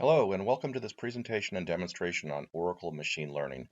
Hello, and welcome to this presentation and demonstration on Oracle Machine Learning,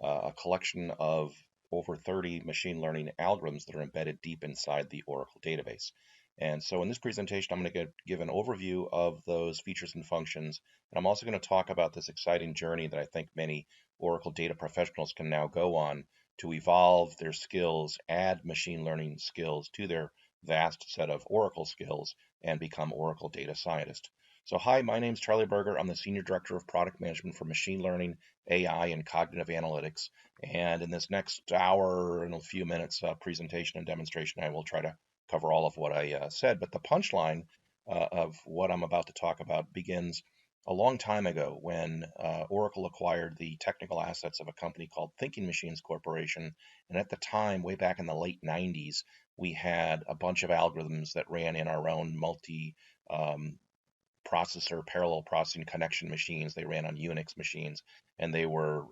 a collection of over 30 machine learning algorithms that are embedded deep inside the Oracle database. And so in this presentation, I'm going to give an overview of those features and functions, and I'm also going to talk about this exciting journey that I think many Oracle data professionals can now go on to evolve their skills, add machine learning skills to their vast set of Oracle skills, and become Oracle data scientists. So hi, my name is Charlie Berger. I'm the Senior Director of Product Management for Machine Learning, AI, and Cognitive Analytics. And in this next hour and a few minutes presentation and demonstration, I will try to cover all of what I said. But the punchline of what I'm about to talk about begins a long time ago when Oracle acquired the technical assets of a company called Thinking Machines Corporation. And at the time, way back in the late 90s, we had a bunch of algorithms that ran in our own multi processor parallel processing connection machines. They ran on Unix machines, and they were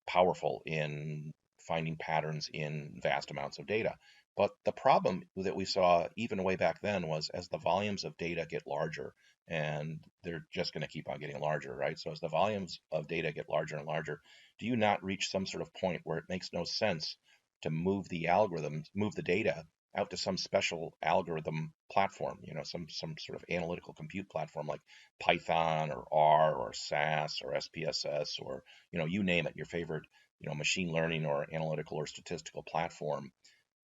powerful in finding patterns in vast amounts of data. But the problem that we saw even way back then was as the volumes of data get larger, and they're just going to keep on getting larger, right? So as the volumes of data get larger and larger, do you not reach some sort of point where it makes no sense to move the algorithms, move the data out to some special algorithm platform, some sort of analytical compute platform like Python or R or SAS or SPSS or, you name it, your favorite, machine learning or analytical or statistical platform.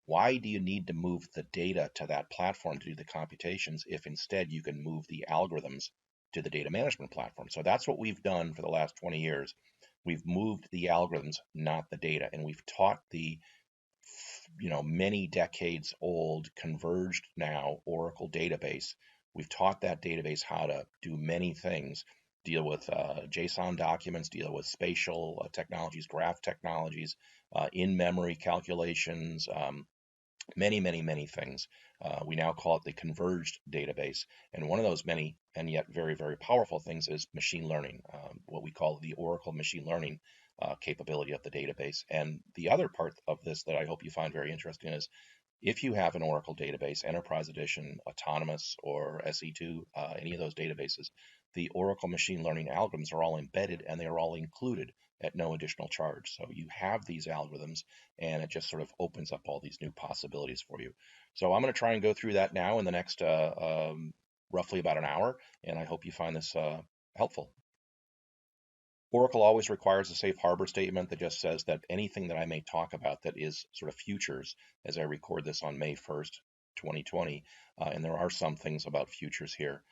Why do you need to move the data to that platform to do the computations if instead you can move the algorithms to the data management platform? So that's what we've done for the last 20 years. We've moved the algorithms, not the data, and we've taught the many decades old converged now Oracle database. We've taught that database how to do many things, deal with JSON documents, deal with spatial technologies, graph technologies, in-memory calculations, many things. We now call it the converged database. And one of those many and yet very, very powerful things is machine learning, what we call the Oracle machine learning capability of the database. And the other part of this that I hope you find very interesting is if you have an Oracle database, Enterprise Edition, Autonomous, or SE2, any of those databases, the Oracle machine learning algorithms are all embedded and they are all included at no additional charge. So you have these algorithms and it just sort of opens up all these new possibilities for you. So I'm going to try and go through that now in the next roughly about an hour, and I hope you find this helpful. Oracle always requires a safe harbor statement that just says that anything that I may talk about that is sort of futures, as I record this on May 1st, 2020, and there are some things about futures here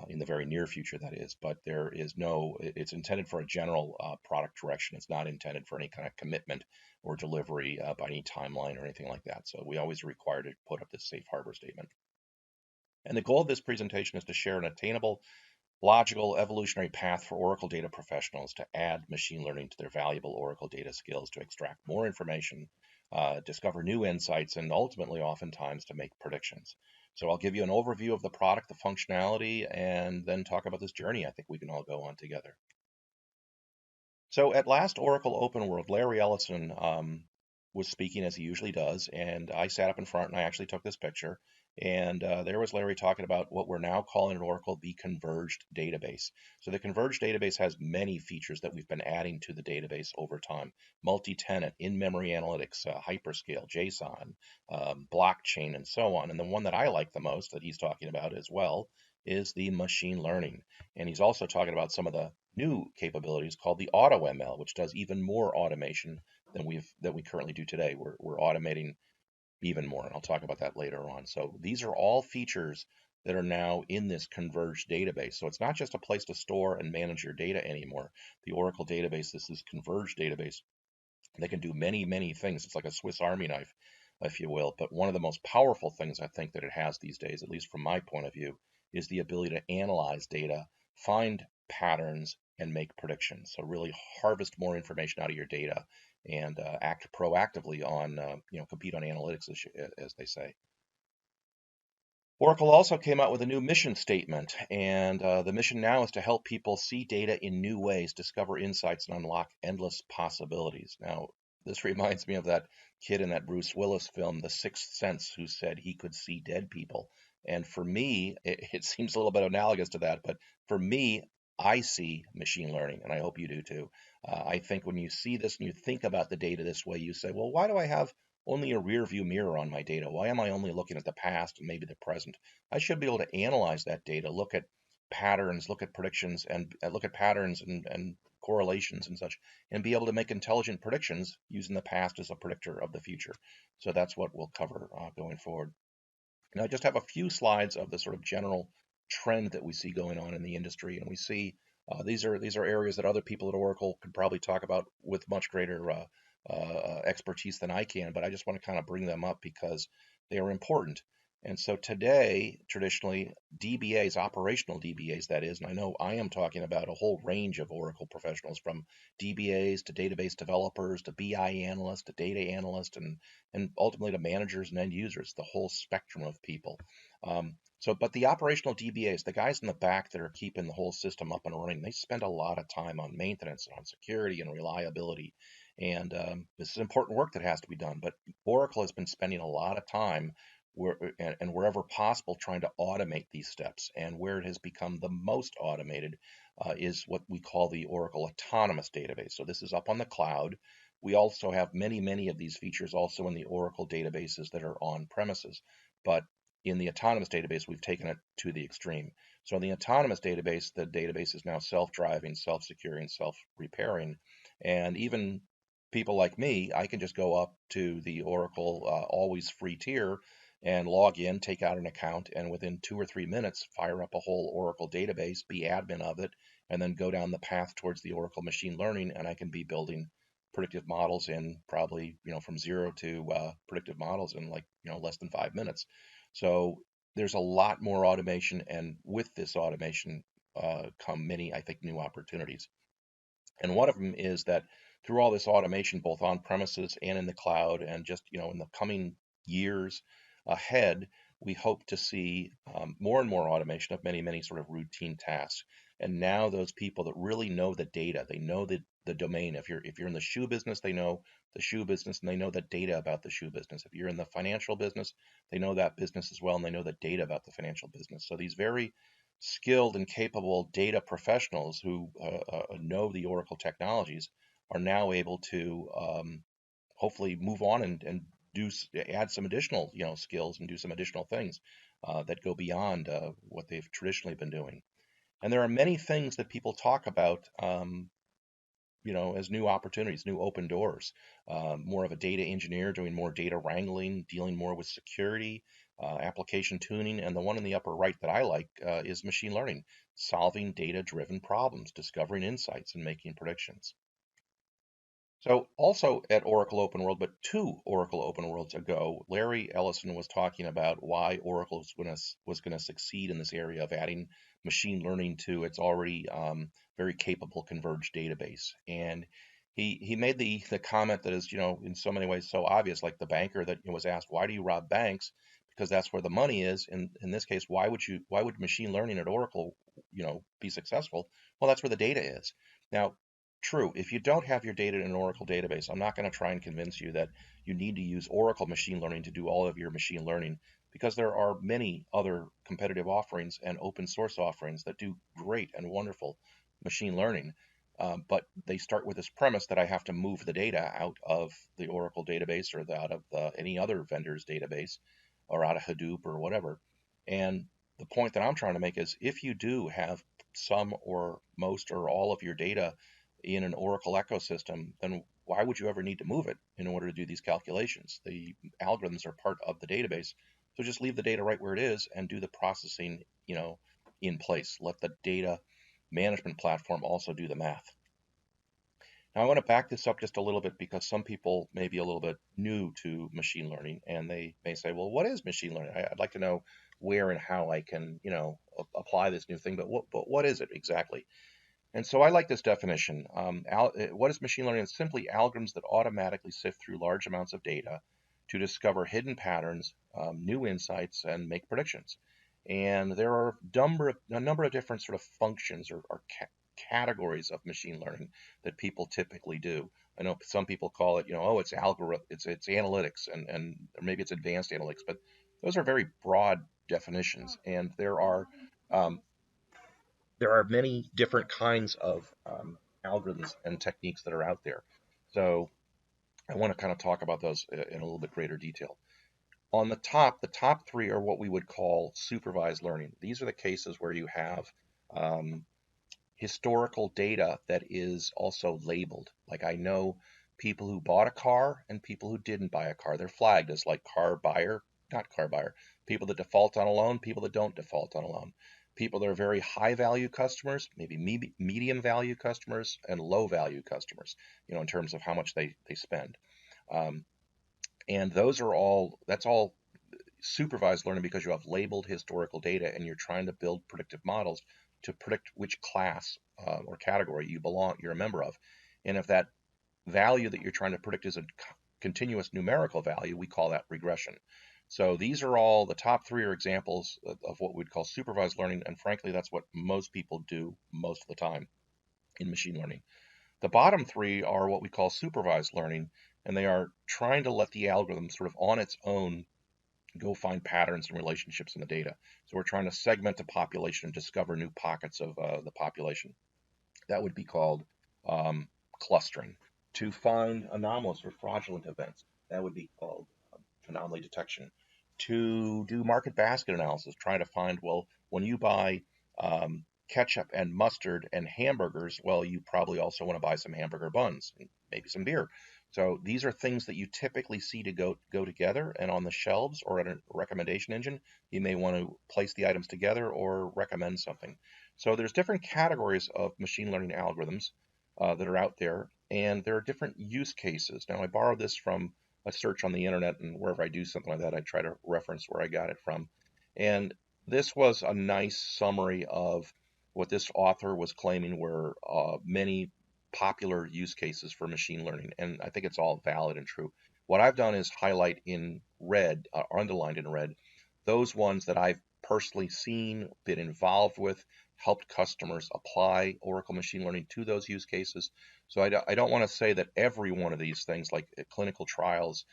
in the very near future, that is, but there is no, it's intended for a general product direction. It's not intended for any kind of commitment or delivery by any timeline or anything like that. So we always require to put up this safe harbor statement. And the goal of this presentation is to share an attainable logical evolutionary path for Oracle data professionals to add machine learning to their valuable Oracle data skills to extract more information, discover new insights, and ultimately, oftentimes, to make predictions. So I'll give you an overview of the product, the functionality, and then talk about this journey I think we can all go on together. So at last Oracle Open World, Larry Ellison was speaking as he usually does, and I sat up in front and I actually took this picture. And there was Larry talking about what we're now calling at Oracle the Converged database. So the Converged database has many features that we've been adding to the database over time: multi-tenant, in-memory analytics, hyperscale, JSON, blockchain, and so on. And the one that I like the most that he's talking about as well is the machine learning. And he's also talking about some of the new capabilities called the AutoML, which does even more automation than we currently do today. We're automating even more, and I'll talk about that later on. So these are all features that are now in this converged database. So it's not just a place to store and manage your data anymore. The Oracle database is this converged database. They can do many things. It's like a Swiss Army knife, if you will. But one of the most powerful things I think that it has these days, at least from my point of view, is the ability to analyze data, find patterns, and make predictions. So really harvest more information out of your data and act proactively on, compete on analytics, as they say. Oracle also came out with a new mission statement, and the mission now is to help people see data in new ways, discover insights, and unlock endless possibilities. Now, this reminds me of that kid in that Bruce Willis film, The Sixth Sense, who said he could see dead people. And for me, it seems a little bit analogous to that, but for me, I see machine learning, and I hope you do too. I think when you see this and you think about the data this way, you say, well, why do I have only a rear view mirror on my data? Why am I only looking at the past and maybe the present? I should be able to analyze that data, look at patterns, look at predictions, and look at patterns and correlations and such, and be able to make intelligent predictions using the past as a predictor of the future. So that's what we'll cover going forward. And I just have a few slides of the sort of general trend that we see going on in the industry, and we see these are areas that other people at Oracle could probably talk about with much greater expertise than I can, but I just want to kind of bring them up because they are important. And so today, traditionally, DBAs, operational DBAs, that is, and I know I am talking about a whole range of Oracle professionals from DBAs to database developers to BI analysts to data analysts and ultimately to managers and end users, the whole spectrum of people. But the operational DBAs, the guys in the back that are keeping the whole system up and running, they spend a lot of time on maintenance and on security and reliability. And this is important work that has to be done. But Oracle has been spending a lot of time and wherever possible trying to automate these steps. And where it has become the most automated is what we call the Oracle Autonomous Database. So this is up on the cloud. We also have many of these features also in the Oracle databases that are on premises. But in the autonomous database, we've taken it to the extreme. So in the autonomous database, the database is now self-driving, self-securing, self-repairing. And even people like me, I can just go up to the Oracle always free tier and log in, take out an account, and within 2 or 3 minutes, fire up a whole Oracle database, be admin of it, and then go down the path towards the Oracle machine learning, and I can be building predictive models in probably, from zero to predictive models in like, less than 5 minutes. So there's a lot more automation, and with this automation come many, I think, new opportunities. And one of them is that through all this automation, both on premises and in the cloud, and just in the coming years ahead, we hope to see more and more automation of many sort of routine tasks. And now those people that really know the data, they know the domain. If you're in the shoe business, they know the shoe business and they know the data about the shoe business. If you're in the financial business, they know that business as well and they know the data about the financial business. So these very skilled and capable data professionals who know the Oracle technologies are now able to hopefully move on and add some additional skills and do some additional things that go beyond what they've traditionally been doing. And there are many things that people talk about as new opportunities, new open doors. More of a data engineer doing more data wrangling, dealing more with security, application tuning, and the one in the upper right that I like is machine learning, solving data-driven problems, discovering insights, and making predictions. So also at Oracle Open World, but 2 Oracle Open Worlds ago, Larry Ellison was talking about why Oracle was going to succeed in this area of adding machine learning to its already very capable Converged database. And he made the comment that is, in so many ways so obvious, like the banker that was asked, why do you rob banks? Because that's where the money is. In this case, why would machine learning at Oracle, be successful? Well, that's where the data is. Now, true, if you don't have your data in an Oracle database, I'm not going to try and convince you that you need to use Oracle machine learning to do all of your machine learning, because there are many other competitive offerings and open source offerings that do great and wonderful machine learning. But they start with this premise that I have to move the data out of the Oracle database or out of any other vendor's database or out of Hadoop or whatever. And the point that I'm trying to make is if you do have some or most or all of your data in an Oracle ecosystem, then why would you ever need to move it in order to do these calculations? The algorithms are part of the database. So just leave the data right where it is and do the processing, in place. Let the data management platform also do the math. Now I want to back this up just a little bit because some people may be a little bit new to machine learning and they may say, well, what is machine learning? I'd like to know where and how I can, apply this new thing, but what is it exactly? And so I like this definition. What is machine learning? It's simply algorithms that automatically sift through large amounts of data to discover hidden patterns, new insights, and make predictions. And there are a number of different sort of functions or categories of machine learning that people typically do. I know some people call it, it's algorithm, it's analytics, and maybe it's advanced analytics, but those are very broad definitions. And there are there are many different kinds of algorithms and techniques that are out there. So I want to kind of talk about those in a little bit greater detail. On the top three are what we would call supervised learning. These are the cases where you have um, historical data that is also labeled. Like I know people who bought a car and people who didn't buy a car. They're flagged as like car buyer, not car buyer. People that default on a loan, people that don't default on a loan. People that are very high value customers, maybe medium value customers, and low value customers, in terms of how much they spend. Um, and that's all supervised learning because you have labeled historical data and you're trying to build predictive models to predict which class or category you're a member of. And if that value that you're trying to predict is a continuous numerical value, we call that regression. So these are all the top three are examples of what we'd call supervised learning. And frankly, that's what most people do most of the time in machine learning. The bottom three are what we call supervised learning, and they are trying to let the algorithm sort of on its own go find patterns and relationships in the data. So we're trying to segment the population and discover new pockets of the population. That would be called um, clustering. To find anomalous or fraudulent events, that would be called anomaly detection. To do market basket analysis, try to find, well, when you buy ketchup and mustard and hamburgers, well, you probably also want to buy some hamburger buns and maybe some beer. So these are things that you typically see to go together, and on the shelves or at a recommendation engine, you may want to place the items together or recommend something. So there's different categories of machine learning algorithms that are out there, and there are different use cases. Now, I borrowed this from a search on the internet, and wherever I do something like that, I try to reference where I got it from. And this was a nice summary of what this author was claiming were many popular use cases for machine learning, and I think it's all valid and true. What I've done is highlight in red, or underlined in red, those ones that I've personally seen, been involved with, helped customers apply Oracle machine learning to those use cases. So I don't want to say that every one of these things, like clinical trials,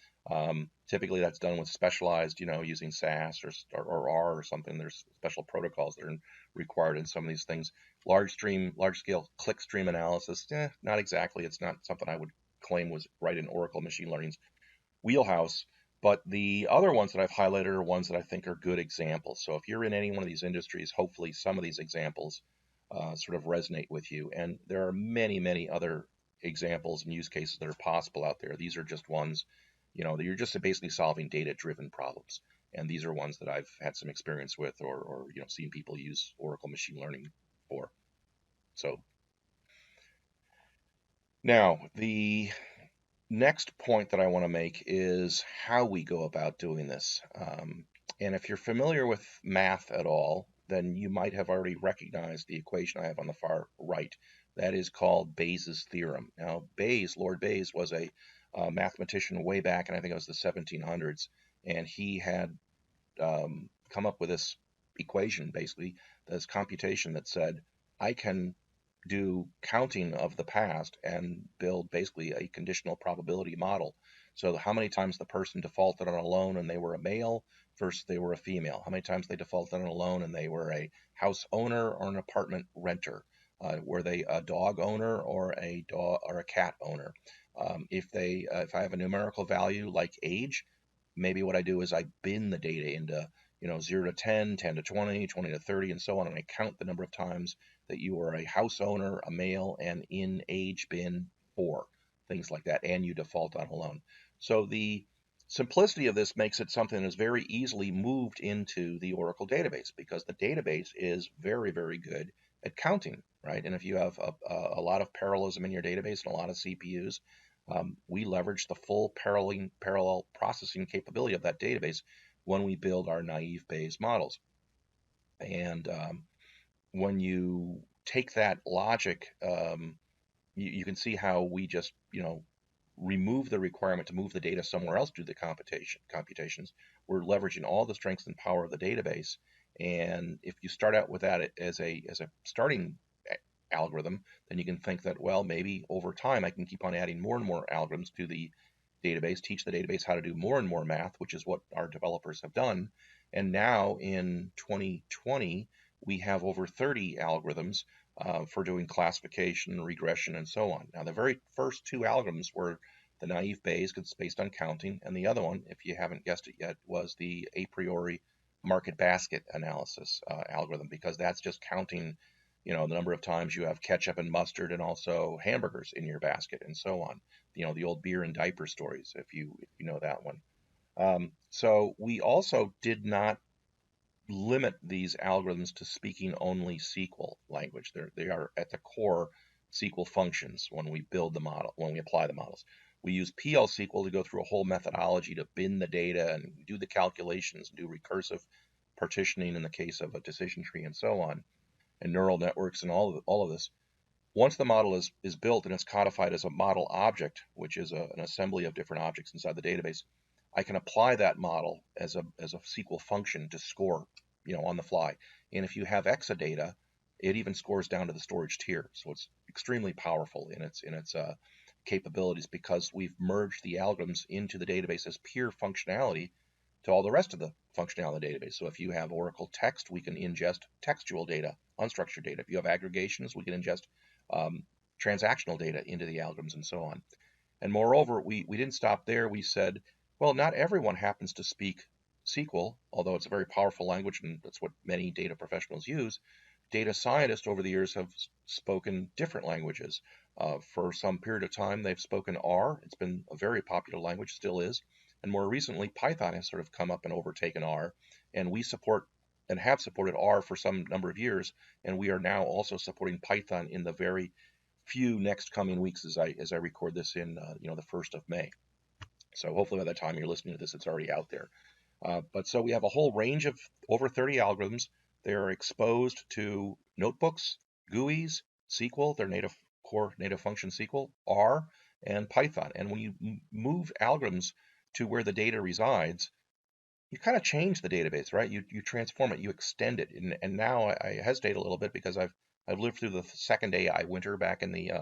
typically that's done with specialized, using SAS or R or something. There's special protocols that are required in some of these things. Large scale clickstream analysis, not exactly. It's not something I would claim was right in Oracle machine learning's wheelhouse. But the other ones that I've highlighted are ones that I think are good examples. So if you're in any one of these industries, hopefully some of these examples sort of resonate with you. And there are many, many other examples and use cases that are possible out there. These are just ones, that you're just basically solving data-driven problems. And these are ones that I've had some experience with, or seen people use Oracle machine learning for. So now the next point that I want to make is how we go about doing this. And if you're familiar with math at all, then you might have already recognized the equation I have on the far right. That is called Bayes' theorem. Now, Lord Bayes, was a mathematician way back, and I think it was the 1700s, and he had come up with this equation, basically, this computation that said, I can do counting of the past and build basically a conditional probability model. So how many times the person defaulted on a loan and they were a male versus they were a female? How many times they defaulted on a loan and they were a house owner or an apartment renter? Were they a dog owner or a cat owner? If I have a numerical value like age, maybe what I do is I bin the data into 0 to 10, 10 to 20, 20 to 30, and so on, and I count the number of times that you are a house owner, a male, and in age bin 4, things like that, and you default on a loan. So the simplicity of this makes it something that is very easily moved into the Oracle database, because the database is very, very good at counting, right? And if you have a lot of parallelism in your database and a lot of CPUs, we leverage the full parallel processing capability of that database when we build our naive Bayes models. And when you take that logic, you can see how we just, remove the requirement to move the data somewhere else to do the computations. We're leveraging all the strengths and power of the database. And if you start out with that as a starting algorithm, then you can think that, well, maybe over time I can keep on adding more and more algorithms to the database, teach the database how to do more and more math, which is what our developers have done. And now in 2020, we have over 30 algorithms for doing classification, regression, and so on. Now, the very first two algorithms were the naive Bayes, because it's based on counting, and the other one, if you haven't guessed it yet, was the a priori market basket analysis algorithm, because that's just counting, the number of times you have ketchup and mustard and also hamburgers in your basket and so on. The old beer and diaper stories, if you know that one. So we also did not limit these algorithms to speaking only SQL language. They are at the core SQL functions when we build the model, when we apply the models. We use PL SQL to go through a whole methodology to bin the data and do the calculations, do recursive partitioning in the case of a decision tree and so on, and neural networks and all of this. Once the model is built and it's codified as a model object, which is an assembly of different objects inside the database, I can apply that model as a SQL function to score, on the fly. And if you have Exadata, it even scores down to the storage tier. So it's extremely powerful in its capabilities, because we've merged the algorithms into the database as pure functionality to all the rest of the functionality of the database. So if you have Oracle text, we can ingest textual data, unstructured data. If you have aggregations, we can ingest transactional data into the algorithms and so on. And moreover, we didn't stop there. We said, well, not everyone happens to speak SQL, although it's a very powerful language and that's what many data professionals use. Data scientists over the years have spoken different languages. For some period of time, they've spoken R. It's been a very popular language, still is. And more recently, Python has sort of come up and overtaken R. And we support and have supported R for some number of years. And we are now also supporting Python in the very few next coming weeks as I record this in the 1st of May. So hopefully by the time you're listening to this, it's already out there. But so we have a whole range of over 30 algorithms. They are exposed to notebooks, GUIs, SQL, their native function SQL, R, and Python. And when you move algorithms to where the data resides, you kind of change the database, right? You transform it, you extend it. And now I hesitate a little bit because I've lived through the second AI winter back in the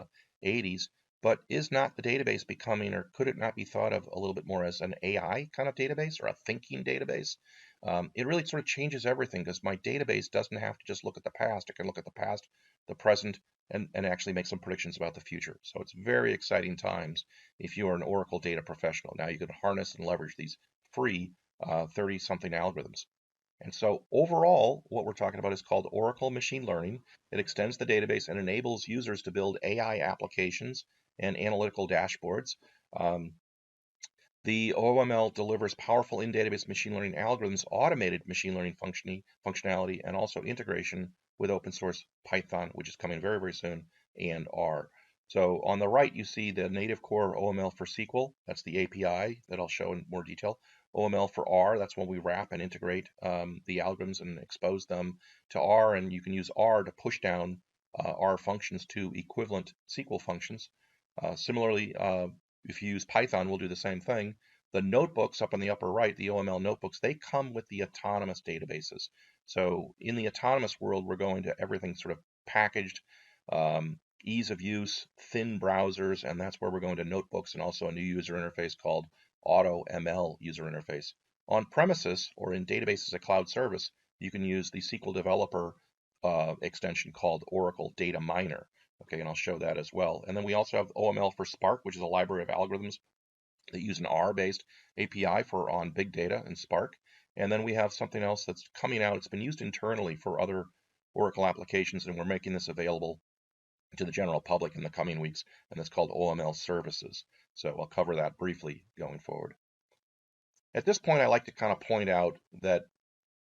80s. But is not the database becoming, or could it not be thought of a little bit more as an AI kind of database or a thinking database? It really sort of changes everything, because my database doesn't have to just look at the past. It can look at the past, the present, and actually make some predictions about the future. So it's very exciting times if you are an Oracle data professional. Now you can harness and leverage these free 30-something algorithms. And so overall, what we're talking about is called Oracle Machine Learning. It extends the database and enables users to build AI applications and analytical dashboards. The OML delivers powerful in-database machine learning algorithms, automated machine learning functionality, and also integration with open source Python, which is coming very, very soon, and R. So on the right, you see the native core OML for SQL. That's the API that I'll show in more detail. OML for R, that's when we wrap and integrate the algorithms and expose them to R, and you can use R to push down R functions to equivalent SQL functions. Similarly, if you use Python, we'll do the same thing. The notebooks up on the upper right, the OML notebooks, they come with the autonomous databases. So in the autonomous world, we're going to everything sort of packaged, ease of use, thin browsers, and that's where we're going to notebooks and also a new user interface called AutoML user interface. On premises or in database as a cloud service, you can use the SQL Developer extension called Oracle Data Miner. Okay, and I'll show that as well. And then we also have OML for Spark, which is a library of algorithms that use an R-based API for on big data and Spark. And then we have something else that's coming out. It's been used internally for other Oracle applications, and we're making this available to the general public in the coming weeks, and that's called OML Services. So I'll cover that briefly going forward. At this point, I like to kind of point out that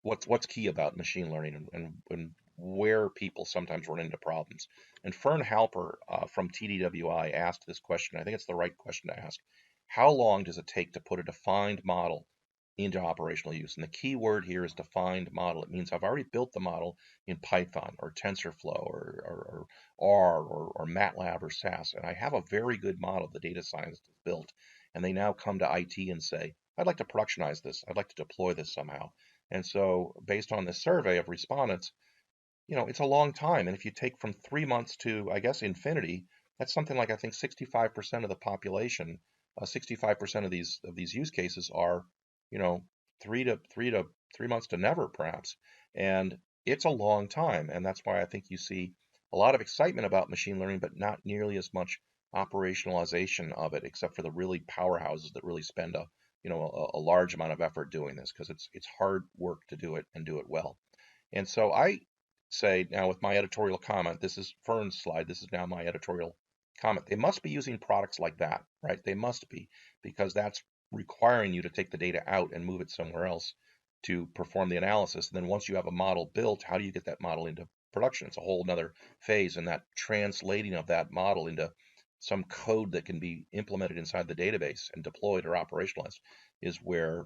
what's key about machine learning and where people sometimes run into problems. And Fern Halper from TDWI asked this question. I think it's the right question to ask. How long does it take to put a defined model into operational use? And the key word here is defined model. It means I've already built the model in Python or TensorFlow or R or MATLAB or SAS, and I have a very good model the data scientist has built, and they now come to IT and say, I'd like to productionize this. I'd like to deploy this somehow. And so based on this survey of respondents, it's a long time. And if you take from 3 months to, I guess, infinity, that's something like, I think 65% of the population, 65% of these use cases are, 3 months to never, perhaps. And it's a long time, and that's why I think you see a lot of excitement about machine learning, but not nearly as much operationalization of it, except for the really powerhouses that really spend a large amount of effort doing this, because it's hard work to do it and do it well. And so I say now, with my editorial comment, this is Fern's slide, this is now my editorial comment. They must be using products like that, right? They must be, because that's requiring you to take the data out and move it somewhere else to perform the analysis. And then once you have a model built, how do you get that model into production? It's a whole nother phase, and that translating of that model into some code that can be implemented inside the database and deployed or operationalized is where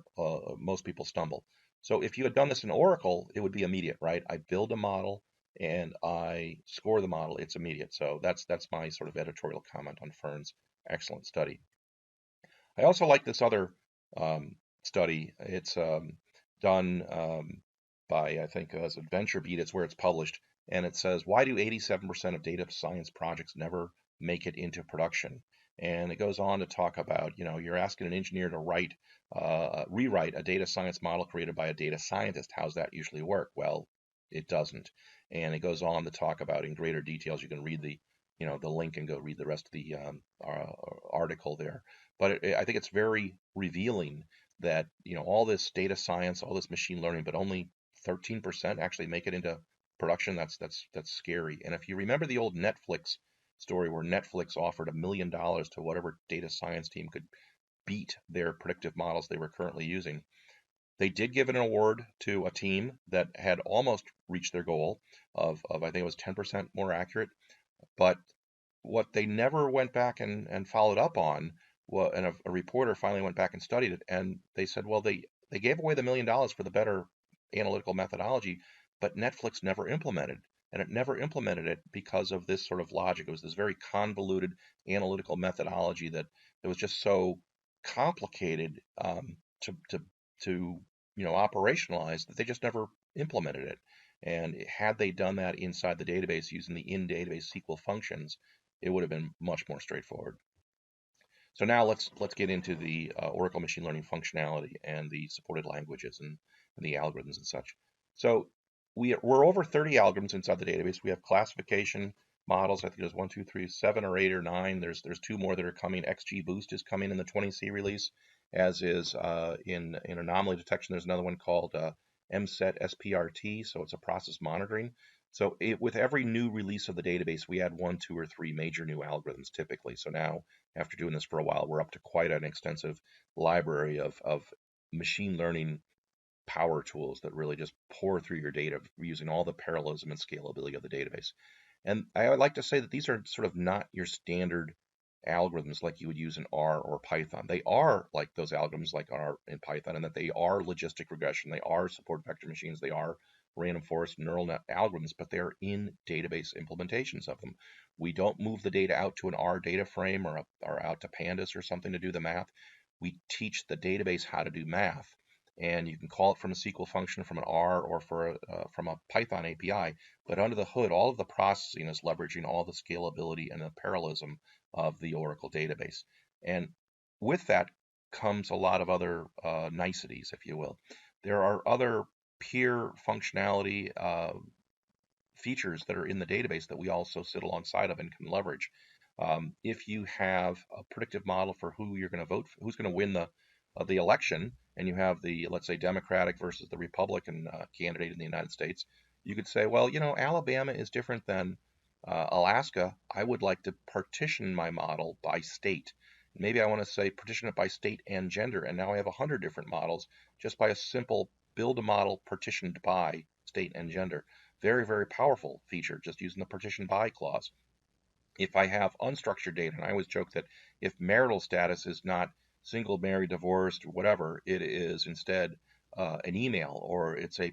most people stumble. So if you had done this in Oracle, it would be immediate, right? I build a model and I score the model. It's immediate. So that's my sort of editorial comment on Fern's excellent study. I also like this other study. It's done by, I think, as a VentureBeat. It's where it's published, and it says, why do 87% of data science projects never make it into production? And it goes on to talk about, you're asking an engineer to rewrite a data science model created by a data scientist. How's that usually work? Well, it doesn't. And it goes on to talk about in greater details. You can read the link and go read the rest of the article there. But I think it's very revealing that all this data science, all this machine learning, but only 13% actually make it into production. That's scary. And if you remember the old Netflix story where Netflix offered $1 million to whatever data science team could beat their predictive models they were currently using, they did give an award to a team that had almost reached their goal of I think it was 10% more accurate. But what they never went back and followed up on, well, and a reporter finally went back and studied it, and they said, well, they gave away the $1 million for the better analytical methodology, but Netflix never implemented, and it never implemented it because of this sort of logic. It was this very convoluted analytical methodology that was just so complicated to operationalize that they just never implemented it. And had they done that inside the database using the in-database SQL functions, it would have been much more straightforward. So now let's get into the Oracle machine learning functionality and the supported languages and the algorithms and such. So we're over 30 algorithms inside the database. We have classification models. I think there's 1, 2, 3, 7 or 8 or 9. There's 2 more that are coming. XGBoost is coming in the 20C release, as is in anomaly detection. There's another one called MSET SPRT, so it's a process monitoring. So with every new release of the database, we add 1, 2, or 3 major new algorithms typically. So now, after doing this for a while, we're up to quite an extensive library of machine learning power tools that really just pour through your data using all the parallelism and scalability of the database. And I would like to say that these are sort of not your standard algorithms like you would use in R or Python. They are like those algorithms like R in Python, and that they are logistic regression, they are support vector machines, they are random forest neural net algorithms, but they're in database implementations of them. We don't move the data out to an R data frame or out to pandas or something to do the math. We teach the database how to do math. And you can call it from a SQL function, from an R, or from a Python API. But under the hood, all of the processing is leveraging all the scalability and the parallelism of the Oracle database. And with that comes a lot of other niceties, if you will. There are other peer functionality features that are in the database that we also sit alongside of and can leverage. If you have a predictive model for who you're going to vote for, who's going to win the election, and you have the, let's say, Democratic versus the Republican candidate in the United States, you could say, well, Alabama is different than Alaska. I would like to partition my model by state. Maybe I want to say partition it by state and gender, and now I have 100 different models just by a simple build a model partitioned by state and gender. Very, very powerful feature just using the partition by clause. If I have unstructured data, and I always joke that if marital status is not single, married, divorced, or whatever, it is instead an email, or it's a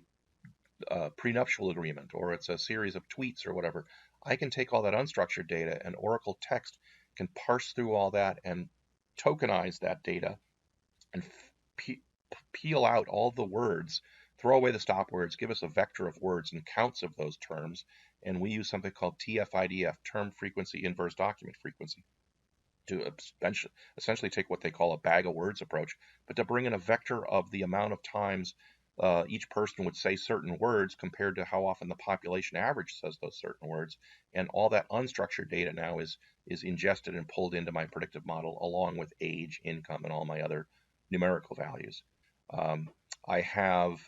prenuptial agreement, or it's a series of tweets or whatever, I can take all that unstructured data, and Oracle Text can parse through all that and tokenize that data and peel out all the words, throw away the stop words, give us a vector of words and counts of those terms. And we use something called TF-IDF, term frequency inverse document frequency, to essentially take what they call a bag of words approach, but to bring in a vector of the amount of times each person would say certain words compared to how often the population average says those certain words. And all that unstructured data now is ingested and pulled into my predictive model along with age, income, and all my other numerical values. Um, I have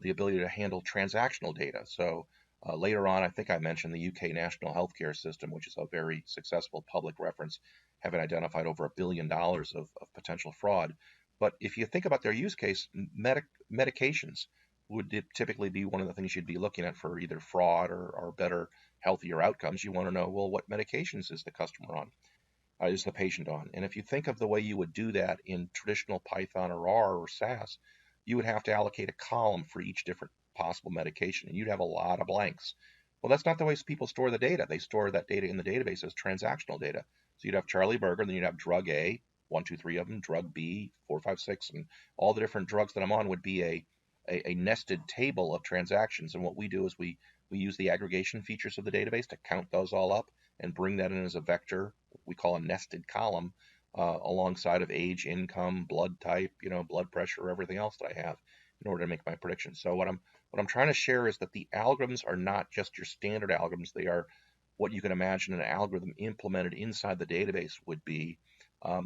the ability to handle transactional data. So later on, I think I mentioned the UK National Healthcare System, which is a very successful public reference, having identified over $1 billion of potential fraud. But if you think about their use case, medications would typically be one of the things you'd be looking at for either fraud or better, healthier outcomes. You want to know, well, what medications is the customer on? Is the patient on? And if you think of the way you would do that in traditional Python or R or SAS, you would have to allocate a column for each different possible medication, and you'd have a lot of blanks. Well, that's not the way people store the data. They store that data in the database as transactional data. So you'd have Charlie Burger, then you'd have drug A, one, two, three of them, drug B, four, five, six, and all the different drugs that I'm on would be a nested table of transactions. And what we do is we use the aggregation features of the database to count those all up and bring that in as a vector we call a nested column alongside of age, income, blood type, blood pressure, everything else that I have in order to make my predictions. So what I'm trying to share is that the algorithms are not just your standard algorithms. They are what you can imagine an algorithm implemented inside the database would be.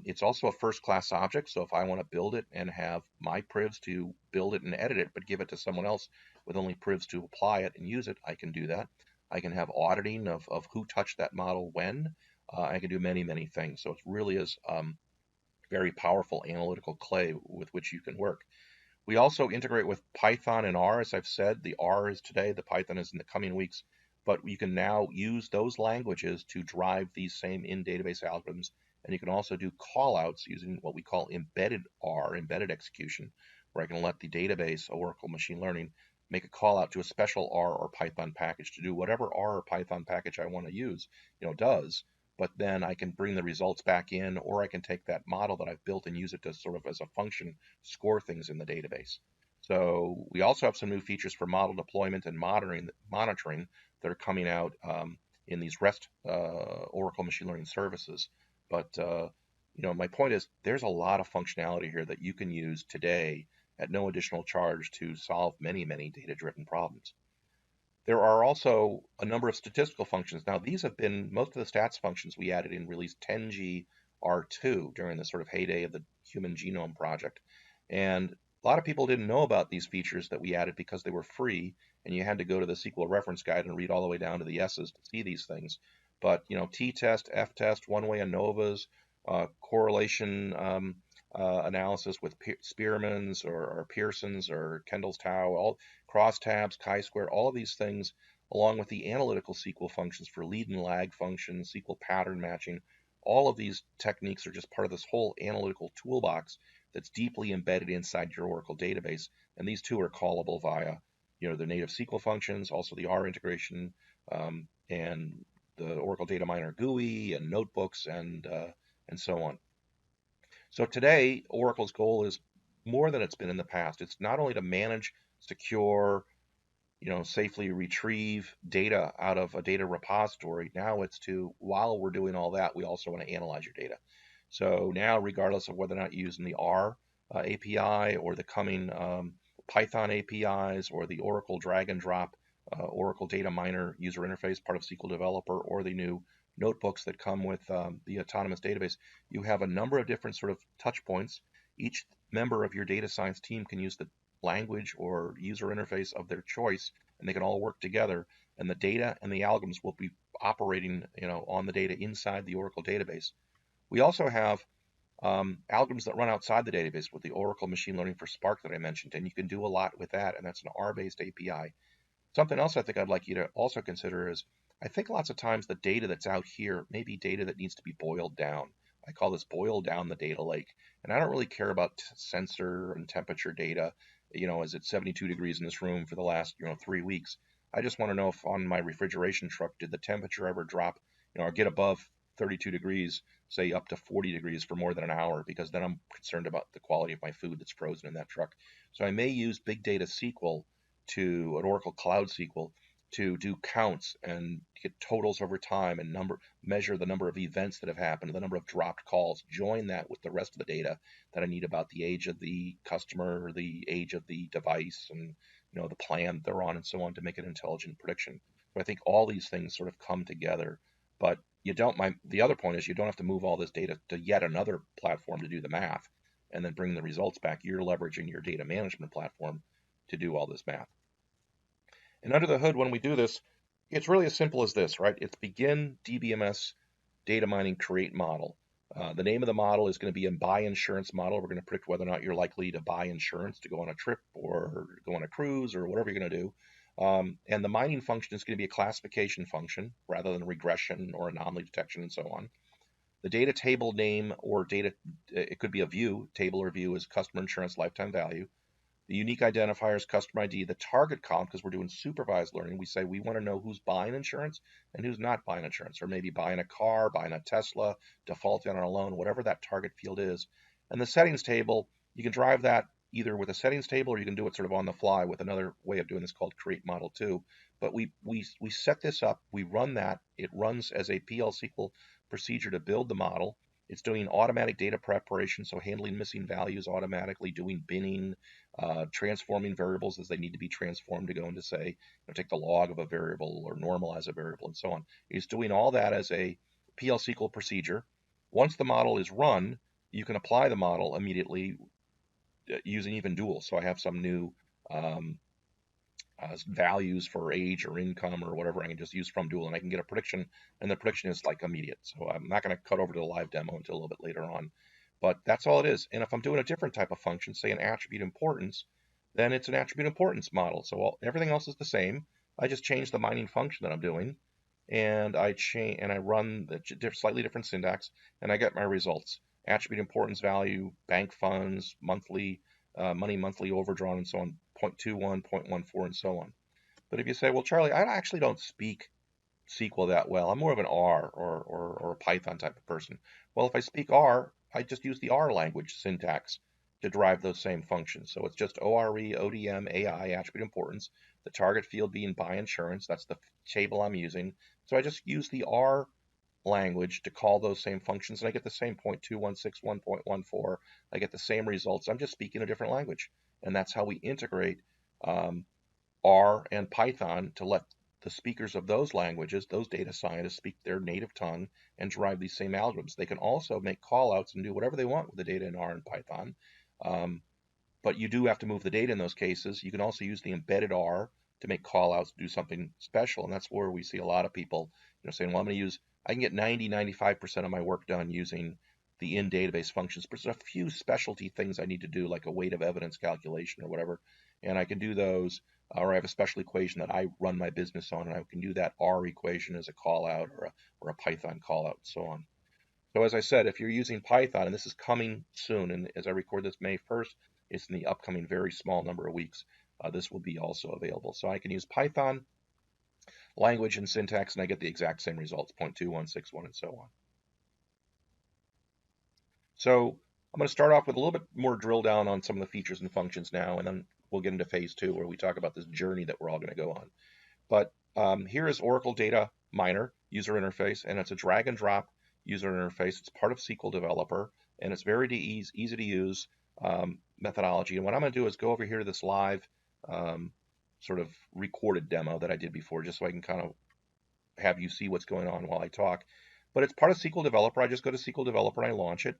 It's also a first-class object, so if I want to build it and have my privs to build it and edit it, but give it to someone else with only privs to apply it and use it, I can do that. I can have auditing of who touched that model when. I can do many, many things. So it really is very powerful analytical clay with which you can work. We also integrate with Python and R, as I've said. The R is today, the Python is in the coming weeks, but you can now use those languages to drive these same in-database algorithms, and you can also do callouts using what we call embedded R, embedded execution, where I can let the database, Oracle Machine Learning, make a call out to a special R or Python package to do whatever R or Python package I want to use, does. But then I can bring the results back in, or I can take that model that I've built and use it to sort of as a function score things in the database. So we also have some new features for model deployment and monitoring that are coming out in these REST Oracle Machine Learning services. But my point is there's a lot of functionality here that you can use today at no additional charge to solve many, many data-driven problems. There are also a number of statistical functions. Now, these have been most of the stats functions we added in release 10G R2 during the sort of heyday of the Human Genome Project. And a lot of people didn't know about these features that we added because they were free, and you had to go to the SQL reference guide and read all the way down to the S's to see these things. But, t-test, f-test, one-way ANOVAs, correlation analysis with Spearman's or Pearson's or Kendall's tau, all crosstabs, chi-square, all of these things, along with the analytical SQL functions for lead and lag functions, SQL pattern matching, all of these techniques are just part of this whole analytical toolbox that's deeply embedded inside your Oracle database. And these two are callable via, the native SQL functions, also the R integration, and the Oracle Data Miner GUI and notebooks and so on. So today, Oracle's goal is more than it's been in the past. It's not only to manage, secure, safely retrieve data out of a data repository. Now it's while we're doing all that, we also want to analyze your data. So now, regardless of whether or not you're using the R API or the coming Python APIs or the Oracle drag and drop Oracle Data Miner user interface, part of SQL Developer, or the new notebooks that come with the autonomous database, you have a number of different sort of touch points. Each member of your data science team can use the language or user interface of their choice, and they can all work together, and the data and the algorithms will be operating on the data inside the Oracle database. We also have algorithms that run outside the database with the Oracle Machine Learning for Spark that I mentioned, and you can do a lot with that, and that's an R-based API. Something else I think I'd like you to also consider is I think lots of times the data that's out here may be data that needs to be boiled down. I call this boil down the data lake. And I don't really care about sensor and temperature data. Is it 72 degrees in this room for the last, 3 weeks? I just want to know if on my refrigeration truck, did the temperature ever drop, or get above 32 degrees, say up to 40 degrees for more than an hour, because then I'm concerned about the quality of my food that's frozen in that truck. So I may use Big Data SQL to an Oracle Cloud SQL to do counts and get totals over time and measure the number of events that have happened, the number of dropped calls, join that with the rest of the data that I need about the age of the customer, the age of the device, and the plan they're on and so on to make an intelligent prediction. So I think all these things sort of come together, but the other point is you don't have to move all this data to yet another platform to do the math and then bring the results back. You're leveraging your data management platform to do all this math. And under the hood, when we do this, it's really as simple as this, right? It's begin DBMS data mining create model. The name of the model is going to be a buy insurance model. We're going to predict whether or not you're likely to buy insurance to go on a trip or go on a cruise or whatever you're going to do. And the mining function is going to be a classification function rather than regression or anomaly detection and so on. The data table name or data, it could be a view, table or view is customer insurance lifetime value. The unique identifier is customer ID. The target column, because we're doing supervised learning, we say we want to know who's buying insurance and who's not buying insurance, or maybe buying a car, buying a Tesla, defaulting on a loan, whatever that target field is. And the settings table, you can drive that either with a settings table or you can do it sort of on the fly with another way of doing this called create model too. But we set this up, we run that, it runs as a PL/SQL procedure to build the model. It's doing automatic data preparation, so handling missing values automatically, doing binning, transforming variables as they need to be transformed to go into, say, take the log of a variable or normalize a variable and so on. It's doing all that as a PL/SQL procedure. Once the model is run, you can apply the model immediately using even dual. So I have some new values for age or income or whatever I can just use from dual, and I can get a prediction, and the prediction is like immediate. So I'm not going to cut over to the live demo until a little bit later on, but that's all it is. And if I'm doing a different type of function, say an attribute importance, then it's an attribute importance model. So everything else is the same. I just change the mining function that I'm doing, and I run the slightly different syntax, and I get my results. Attribute importance value, bank funds, monthly money monthly overdrawn, and so on, 0.21, 0.14, and so on. But if you say, well, Charlie, I actually don't speak SQL that well. I'm more of an R or a Python type of person. Well, if I speak R, I just use the R language syntax to drive those same functions. So it's just ORE, ODM, AI, attribute importance, the target field being buy insurance. That's the table I'm using. So I just use the R language to call those same functions, and I get the same 0.2161, 0.14. I get the same results. I'm just speaking a different language. And that's how we integrate R and Python to let the speakers of those languages, those data scientists, speak their native tongue and drive these same algorithms. They can also make callouts and do whatever they want with the data in R and Python. But you do have to move the data in those cases. You can also use the embedded R to make callouts, do something special. And that's where we see a lot of people saying, well, I can get 90-95% of my work done using the in-database functions, but there's a few specialty things I need to do, like a weight of evidence calculation or whatever, and I can do those, or I have a special equation that I run my business on, and I can do that R equation as a call out or a Python call out and so on. So as I said, if you're using Python, and this is coming soon, and as I record this May 1st, it's in the upcoming very small number of weeks, this will be also available. So I can use Python language and syntax, and I get the exact same results, 0.2161 and so on. So I'm going to start off with a little bit more drill down on some of the features and functions now, and then we'll get into phase 2 where we talk about this journey that we're all going to go on. But here is Oracle Data Miner user interface, and it's a drag and drop user interface. It's part of SQL Developer, and it's very easy to use methodology. And what I'm going to do is go over here to this live sort of recorded demo that I did before, just so I can kind of have you see what's going on while I talk. But it's part of SQL Developer. I just go to SQL Developer and I launch it.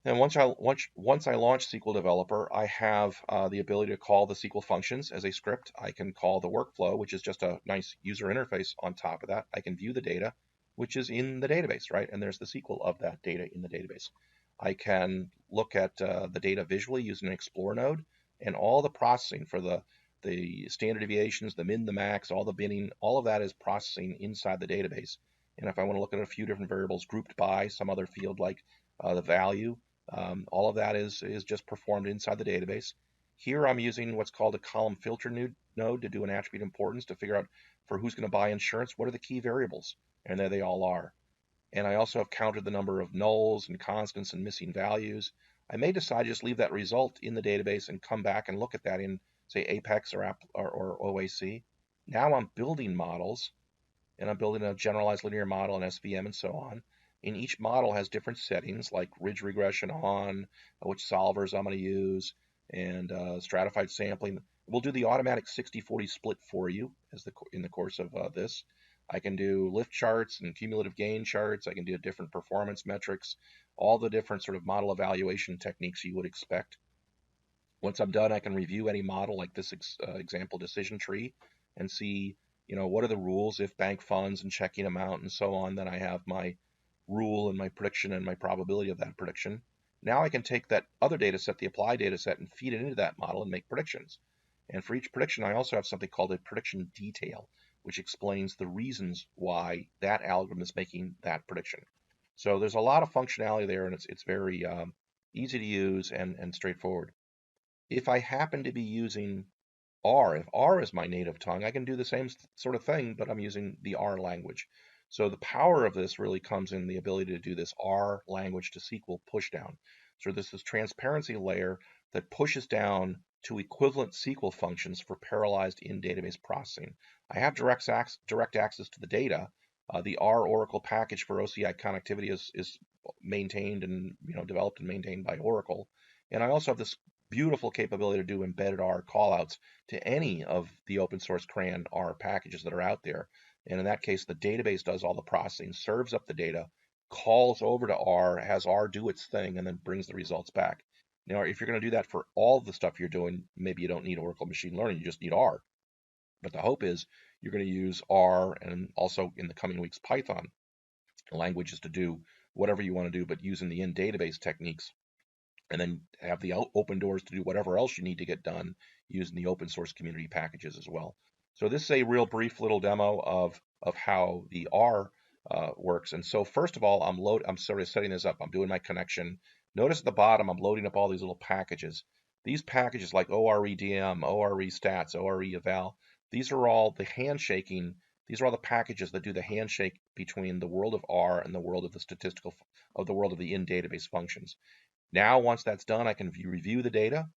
And once I launch SQL Developer, I have the ability to call the SQL functions as a script. I can call the workflow, which is just a nice user interface on top of that. I can view the data, which is in the database, right? And there's the SQL of that data in the database. I can look at the data visually using an Explore node, and all the processing for the standard deviations, the min, the max, all the binning, all of that is processing inside the database. And if I want to look at a few different variables grouped by some other field like the value, all of that is just performed inside the database. Here I'm using what's called a column filter node to do an attribute importance to figure out for who's going to buy insurance, what are the key variables, and there they all are. And I also have counted the number of nulls and constants and missing values. I may decide to just leave that result in the database and come back and look at that in, say, Apex or OAC. Now I'm building models, and I'm building a generalized linear model and SVM and so on. And each model has different settings like ridge regression on, which solvers I'm going to use, and stratified sampling. We'll do the automatic 60-40 split for you in the course of this. I can do lift charts and cumulative gain charts. I can do different performance metrics, all the different sort of model evaluation techniques you would expect. Once I'm done, I can review any model like this example decision tree and see, what are the rules if bank funds and checking amount and so on. Then I have my rule and my prediction and my probability of that prediction. Now I can take that other data set, the apply data set, and feed it into that model and make predictions. And for each prediction, I also have something called a prediction detail, which explains the reasons why that algorithm is making that prediction. So there's a lot of functionality there, and it's very easy to use and straightforward. If I happen to be using R, if R is my native tongue, I can do the same sort of thing, but I'm using the R language. So the power of this really comes in the ability to do this R language to SQL pushdown. So there's this transparency layer that pushes down to equivalent SQL functions for parallelized in-database processing. I have direct access to the data. The R Oracle package for OCI connectivity is maintained and developed and maintained by Oracle. And I also have this beautiful capability to do embedded R callouts to any of the open source CRAN R packages that are out there. And in that case, the database does all the processing, serves up the data, calls over to R, has R do its thing, and then brings the results back. Now, if you're going to do that for all the stuff you're doing, maybe you don't need Oracle Machine Learning, you just need R. But the hope is you're going to use R and also in the coming weeks Python languages to do whatever you want to do, but using the in-database techniques, and then have the open doors to do whatever else you need to get done using the open source community packages as well. So this is a real brief little demo of how the R works. And so first of all, I'm sort of setting this up. I'm doing my connection. Notice at the bottom, I'm loading up all these little packages. These packages like OREDM, OREStats, OREEval, these are all the handshaking. These are all the packages that do the handshake between the world of R and the world of the world of the in-database functions. Now, once that's done, I can review the data.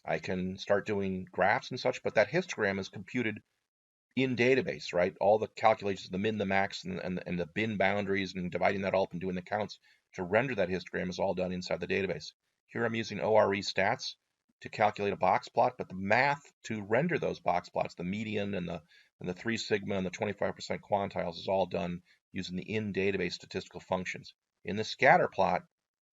I can start doing graphs and such, but that histogram is computed in database, right? All the calculations, the min, the max, and the bin boundaries, and dividing that all up and doing the counts to render that histogram is all done inside the database. Here I'm using OREStats to calculate a box plot, but the math to render those box plots, the median and the 3 sigma and the 25% quantiles is all done using the in-database statistical functions. In the scatter plot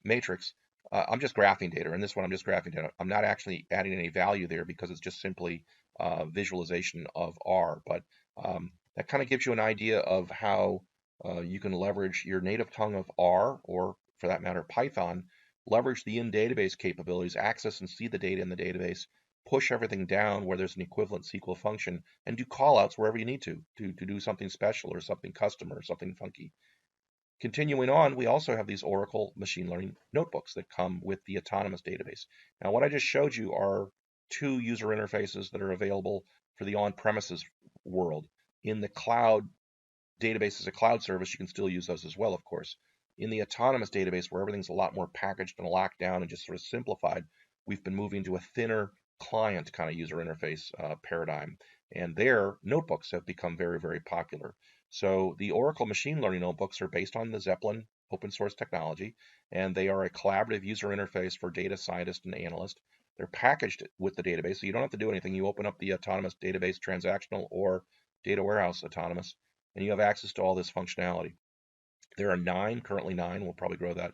matrix, I'm just graphing data. In this one, I'm just graphing data. I'm not actually adding any value there because it's just simply visualization of R. But that kind of gives you an idea of how you can leverage your native tongue of R, or for that matter, Python, leverage the in-database capabilities, access and see the data in the database, push everything down where there's an equivalent SQL function, and do callouts wherever you need to do something special or something custom or something funky. Continuing on, we also have these Oracle machine learning notebooks that come with the autonomous database. Now, what I just showed you are 2 user interfaces that are available for the on-premises world. In the cloud database as a cloud service, you can still use those as well, of course. In the autonomous database, where everything's a lot more packaged and locked down and just sort of simplified, we've been moving to a thinner client kind of user interface paradigm. And their notebooks have become very, very popular. So the Oracle machine learning notebooks are based on the Zeppelin open source technology, and they are a collaborative user interface for data scientists and analysts. They're packaged with the database, so you don't have to do anything. You open up the autonomous database transactional or data warehouse autonomous, and you have access to all this functionality. There are currently 9, we'll probably grow that,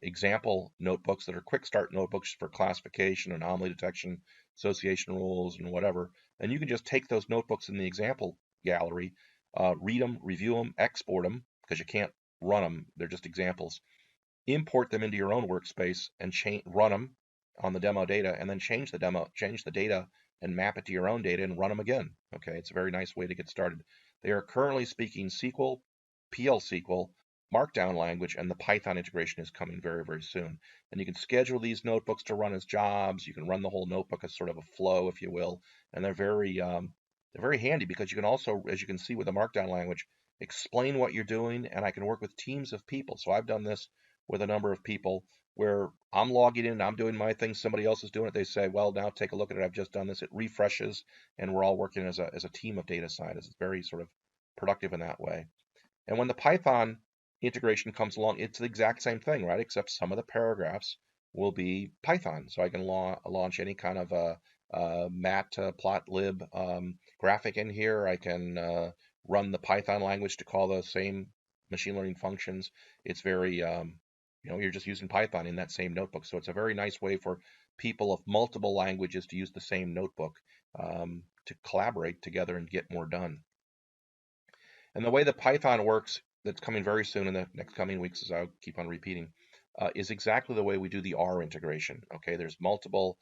example notebooks that are quick start notebooks for classification, anomaly detection, association rules, and whatever. And you can just take those notebooks in the example gallery, read them, review them, export them, because you can't run them, they're just examples. Import them into your own workspace and run them on the demo data, and then change the data and map it to your own data and run them again. Okay, it's a very nice way to get started. They are currently speaking SQL, PL/SQL, Markdown language, and the Python integration is coming very, very soon. And you can schedule these notebooks to run as jobs. You can run the whole notebook as sort of a flow, if you will. And they're very handy because you can also, as you can see with the Markdown language, explain what you're doing, and I can work with teams of people. So I've done this with a number of people where I'm logging in, I'm doing my thing, somebody else is doing it. They say, well, now take a look at it. I've just done this. It refreshes, and we're all working as a team of data scientists. It's very sort of productive in that way. And when the Python integration comes along, it's the exact same thing, right? Except some of the paragraphs will be Python. So I can launch any kind of matplotlib graphic in here. I can run the Python language to call those same machine learning functions. It's very, you're just using Python in that same notebook. So it's a very nice way for people of multiple languages to use the same notebook to collaborate together and get more done. And the way that Python works, that's coming very soon in the next coming weeks, as I'll keep on repeating, is exactly the way we do the R integration. Okay, there's multiple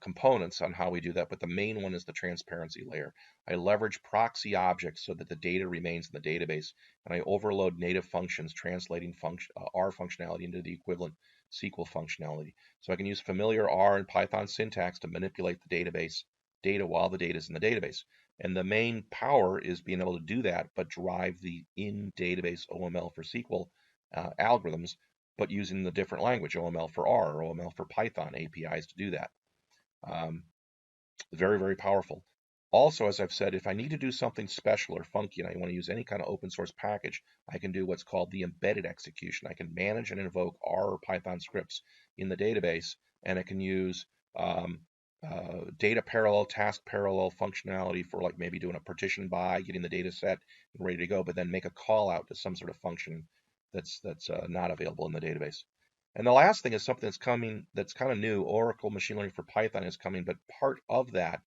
components on how we do that, but the main one is the transparency layer. I leverage proxy objects so that the data remains in the database, and I overload native functions, translating R functionality into the equivalent SQL functionality. So I can use familiar R and Python syntax to manipulate the database data while the data is in the database. And the main power is being able to do that, but drive the in-database OML for SQL algorithms, but using the different language, OML for R or OML for Python APIs to do that. Very, very powerful. Also, as I've said, if I need to do something special or funky and I want to use any kind of open source package, I can do what's called the embedded execution. I can manage and invoke R or Python scripts in the database, and I can use data parallel, task parallel functionality for like maybe doing a partition by, getting the data set and ready to go, but then make a call out to some sort of function that's not available in the database. And the last thing is something that's coming that's kind of new. Oracle machine learning for Python is coming, but part of that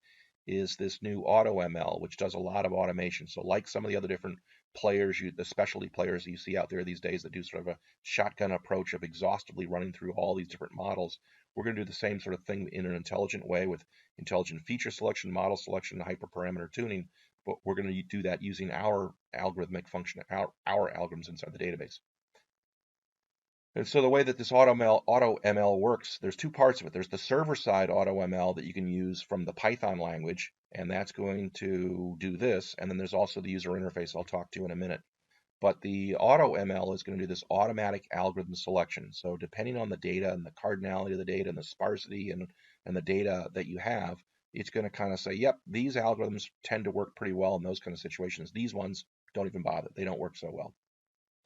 is this new AutoML, which does a lot of automation. So like some of the other different players, the specialty players you see out there these days that do sort of a shotgun approach of exhaustively running through all these different models, we're going to do the same sort of thing in an intelligent way with intelligent feature selection, model selection, and hyperparameter tuning. But we're going to do that using our algorithmic function, our algorithms inside the database. And so the way that this AutoML works, there's two parts of it. There's the server-side AutoML that you can use from the Python language, and that's going to do this. And then there's also the user interface I'll talk to in a minute. But the AutoML is going to do this automatic algorithm selection. So depending on the data and the cardinality of the data and the sparsity and the data that you have, it's going to kind of say, yep, these algorithms tend to work pretty well in those kind of situations. These ones don't even bother. They don't work so well.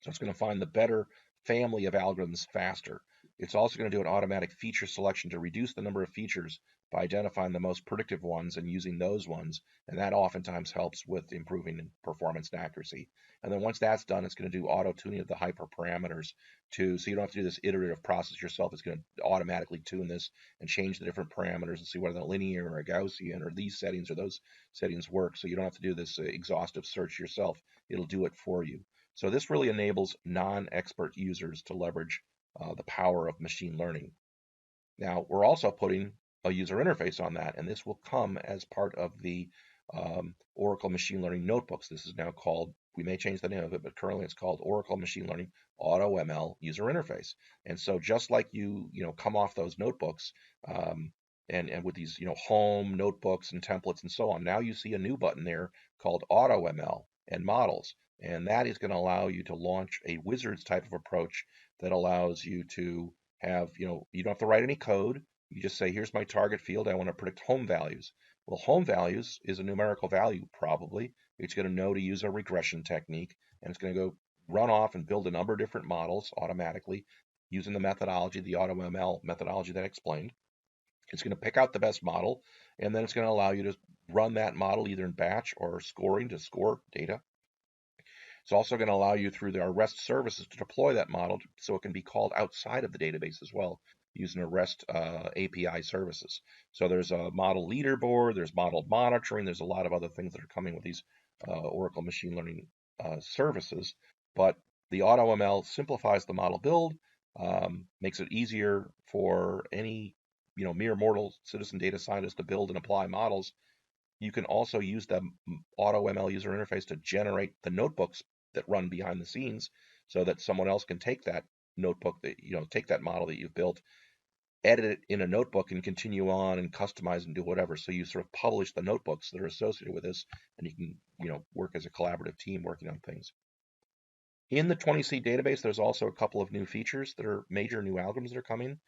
So it's going to find the better family of algorithms faster. It's also going to do an automatic feature selection to reduce the number of features by identifying the most predictive ones and using those ones. And that oftentimes helps with improving performance and accuracy. And then once that's done, it's going to do auto tuning of the hyperparameters so you don't have to do this iterative process yourself. It's going to automatically tune this and change the different parameters and see whether a linear or a Gaussian or these settings or those settings work. So you don't have to do this exhaustive search yourself. It'll do it for you. So this really enables non-expert users to leverage the power of machine learning. Now, we're also putting a user interface on that, and this will come as part of the Oracle Machine Learning Notebooks. This is now called, we may change the name of it, but currently it's called Oracle Machine Learning AutoML User Interface. And so just like you come off those notebooks and with these home notebooks and templates and so on, now you see a new button there called AutoML and models. And that is going to allow you to launch a wizards type of approach that allows you to have, you don't have to write any code. You just say, here's my target field. I want to predict home values. Well, home values is a numerical value, probably. It's going to know to use a regression technique, and it's going to go run off and build a number of different models automatically using the methodology, the AutoML methodology that I explained. It's going to pick out the best model, and then it's going to allow you to run that model either in batch or scoring to score data. It's also going to allow you through our REST services to deploy that model so it can be called outside of the database as well using a REST API services. So there's a model leaderboard, there's model monitoring, there's a lot of other things that are coming with these Oracle machine learning services. But the AutoML simplifies the model build, makes it easier for any mere mortal citizen data scientist to build and apply models. You can also use the AutoML user interface to generate the notebooks that run behind the scenes so that someone else can take that notebook that, take that model that you've built, edit it in a notebook and continue on and customize and do whatever. So you sort of publish the notebooks that are associated with this and you can, work as a collaborative team working on things. In the 20C database, there's also a couple of new features that are major new algorithms that are coming.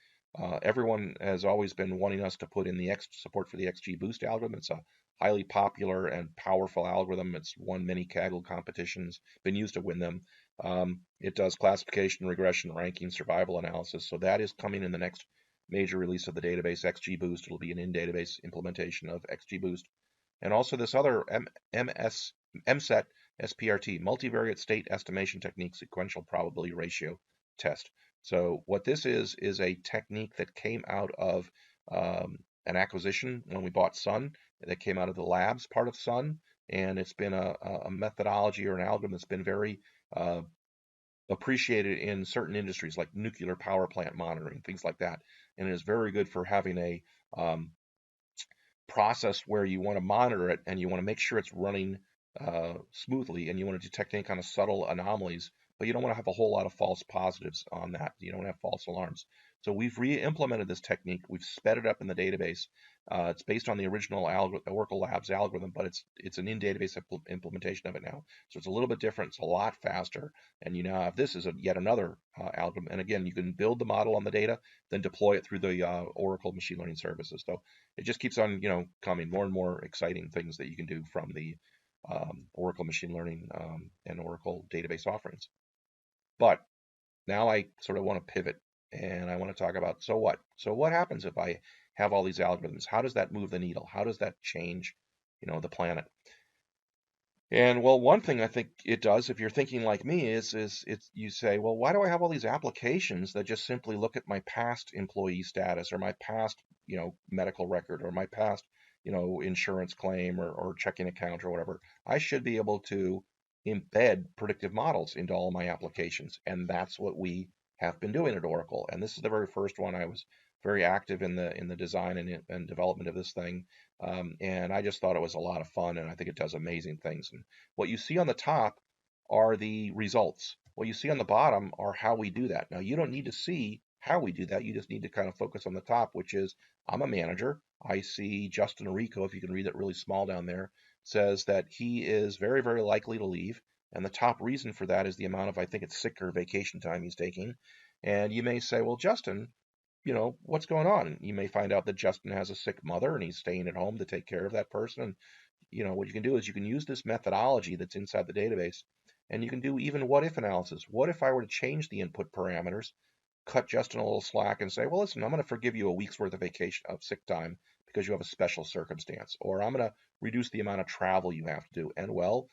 Everyone has always been wanting us to put in the support for the XGBoost algorithm. It's a highly popular and powerful algorithm. It's won many Kaggle competitions, been used to win them. It does classification, regression, ranking, survival analysis. So that is coming in the next major release of the database, XGBoost. It'll be an in-database implementation of XGBoost. And also this other MSET SPRT, multivariate state estimation technique, sequential probability ratio test. So what this is a technique that came out of an acquisition when we bought Sun, that came out of the labs part of Sun, and it's been a methodology or an algorithm that's been very appreciated in certain industries like nuclear power plant monitoring, things like that. And it is very good for having a process where you want to monitor it and you want to make sure it's running smoothly, and you want to detect any kind of subtle anomalies, but you don't want to have a whole lot of false positives on that. You don't have false alarms. So we've re-implemented this technique. We've sped it up in the database. It's based on the original Oracle Labs algorithm, but it's an in-database implementation of it now. So it's a little bit different. It's a lot faster, and you now have this as yet another algorithm. And again, you can build the model on the data, then deploy it through the Oracle machine learning services. So it just keeps on, coming more and more exciting things that you can do from the Oracle machine learning and Oracle database offerings. But now I sort of want to pivot, and I want to talk about, so what? So what happens if I have all these algorithms? How does that move the needle? How does that change, the planet? And well, one thing I think it does, if you're thinking like me, is it's you say, well, why do I have all these applications that just simply look at my past employee status or my past, medical record or my past, insurance claim or checking account or whatever? I should be able to embed predictive models into all my applications, and that's what we have been doing at Oracle. And this is the very first one. I was very active in the design and development of this thing. And I just thought it was a lot of fun, and I think it does amazing things. And what you see on the top are the results. What you see on the bottom are how we do that. Now, you don't need to see how we do that. You just need to kind of focus on the top, which is, I'm a manager. I see Justin Rico, if you can read it really small down there, says that he is very, very likely to leave. And the top reason for that is the amount of, I think it's sick or vacation time he's taking. And you may say, well, Justin, what's going on? You may find out that Justin has a sick mother and he's staying at home to take care of that person. And, what you can do is you can use this methodology that's inside the database, and you can do even what if analysis. What if I were to change the input parameters, cut Justin a little slack and say, well, listen, I'm going to forgive you a week's worth of vacation of sick time because you have a special circumstance, or I'm going to reduce the amount of travel you have to do. And well,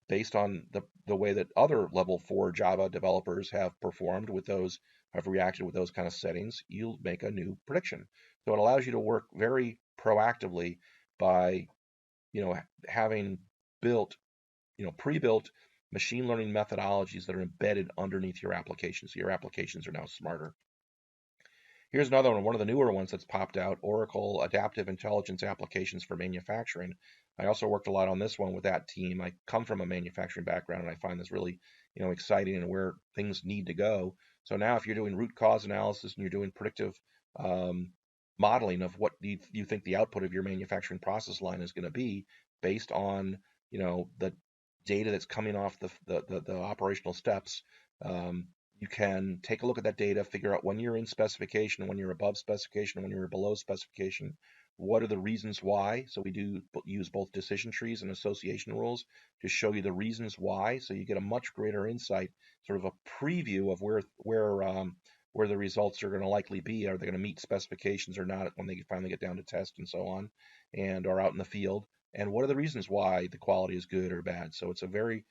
based on the way that other level 4 Java developers have performed with those, have reacted with those kind of settings, you'll make a new prediction. So it allows you to work very proactively by, having built, pre-built machine learning methodologies that are embedded underneath your applications. So your applications are now smarter. Here's another one of the newer ones that's popped out, Oracle Adaptive Intelligence Applications for Manufacturing. I also worked a lot on this one with that team. I come from a manufacturing background, and I find this really, exciting and where things need to go. So now if you're doing root cause analysis and you're doing predictive modeling of what you think the output of your manufacturing process line is going to be based on, the data that's coming off the operational steps, you can take a look at that data, figure out when you're in specification, when you're above specification, when you're below specification, what are the reasons why. So we do use both decision trees and association rules to show you the reasons why, so you get a much greater insight, sort of a preview of where the results are going to likely be. Are they going to meet specifications or not when they finally get down to test and so on, and are out in the field? And what are the reasons why the quality is good or bad? So it's a very,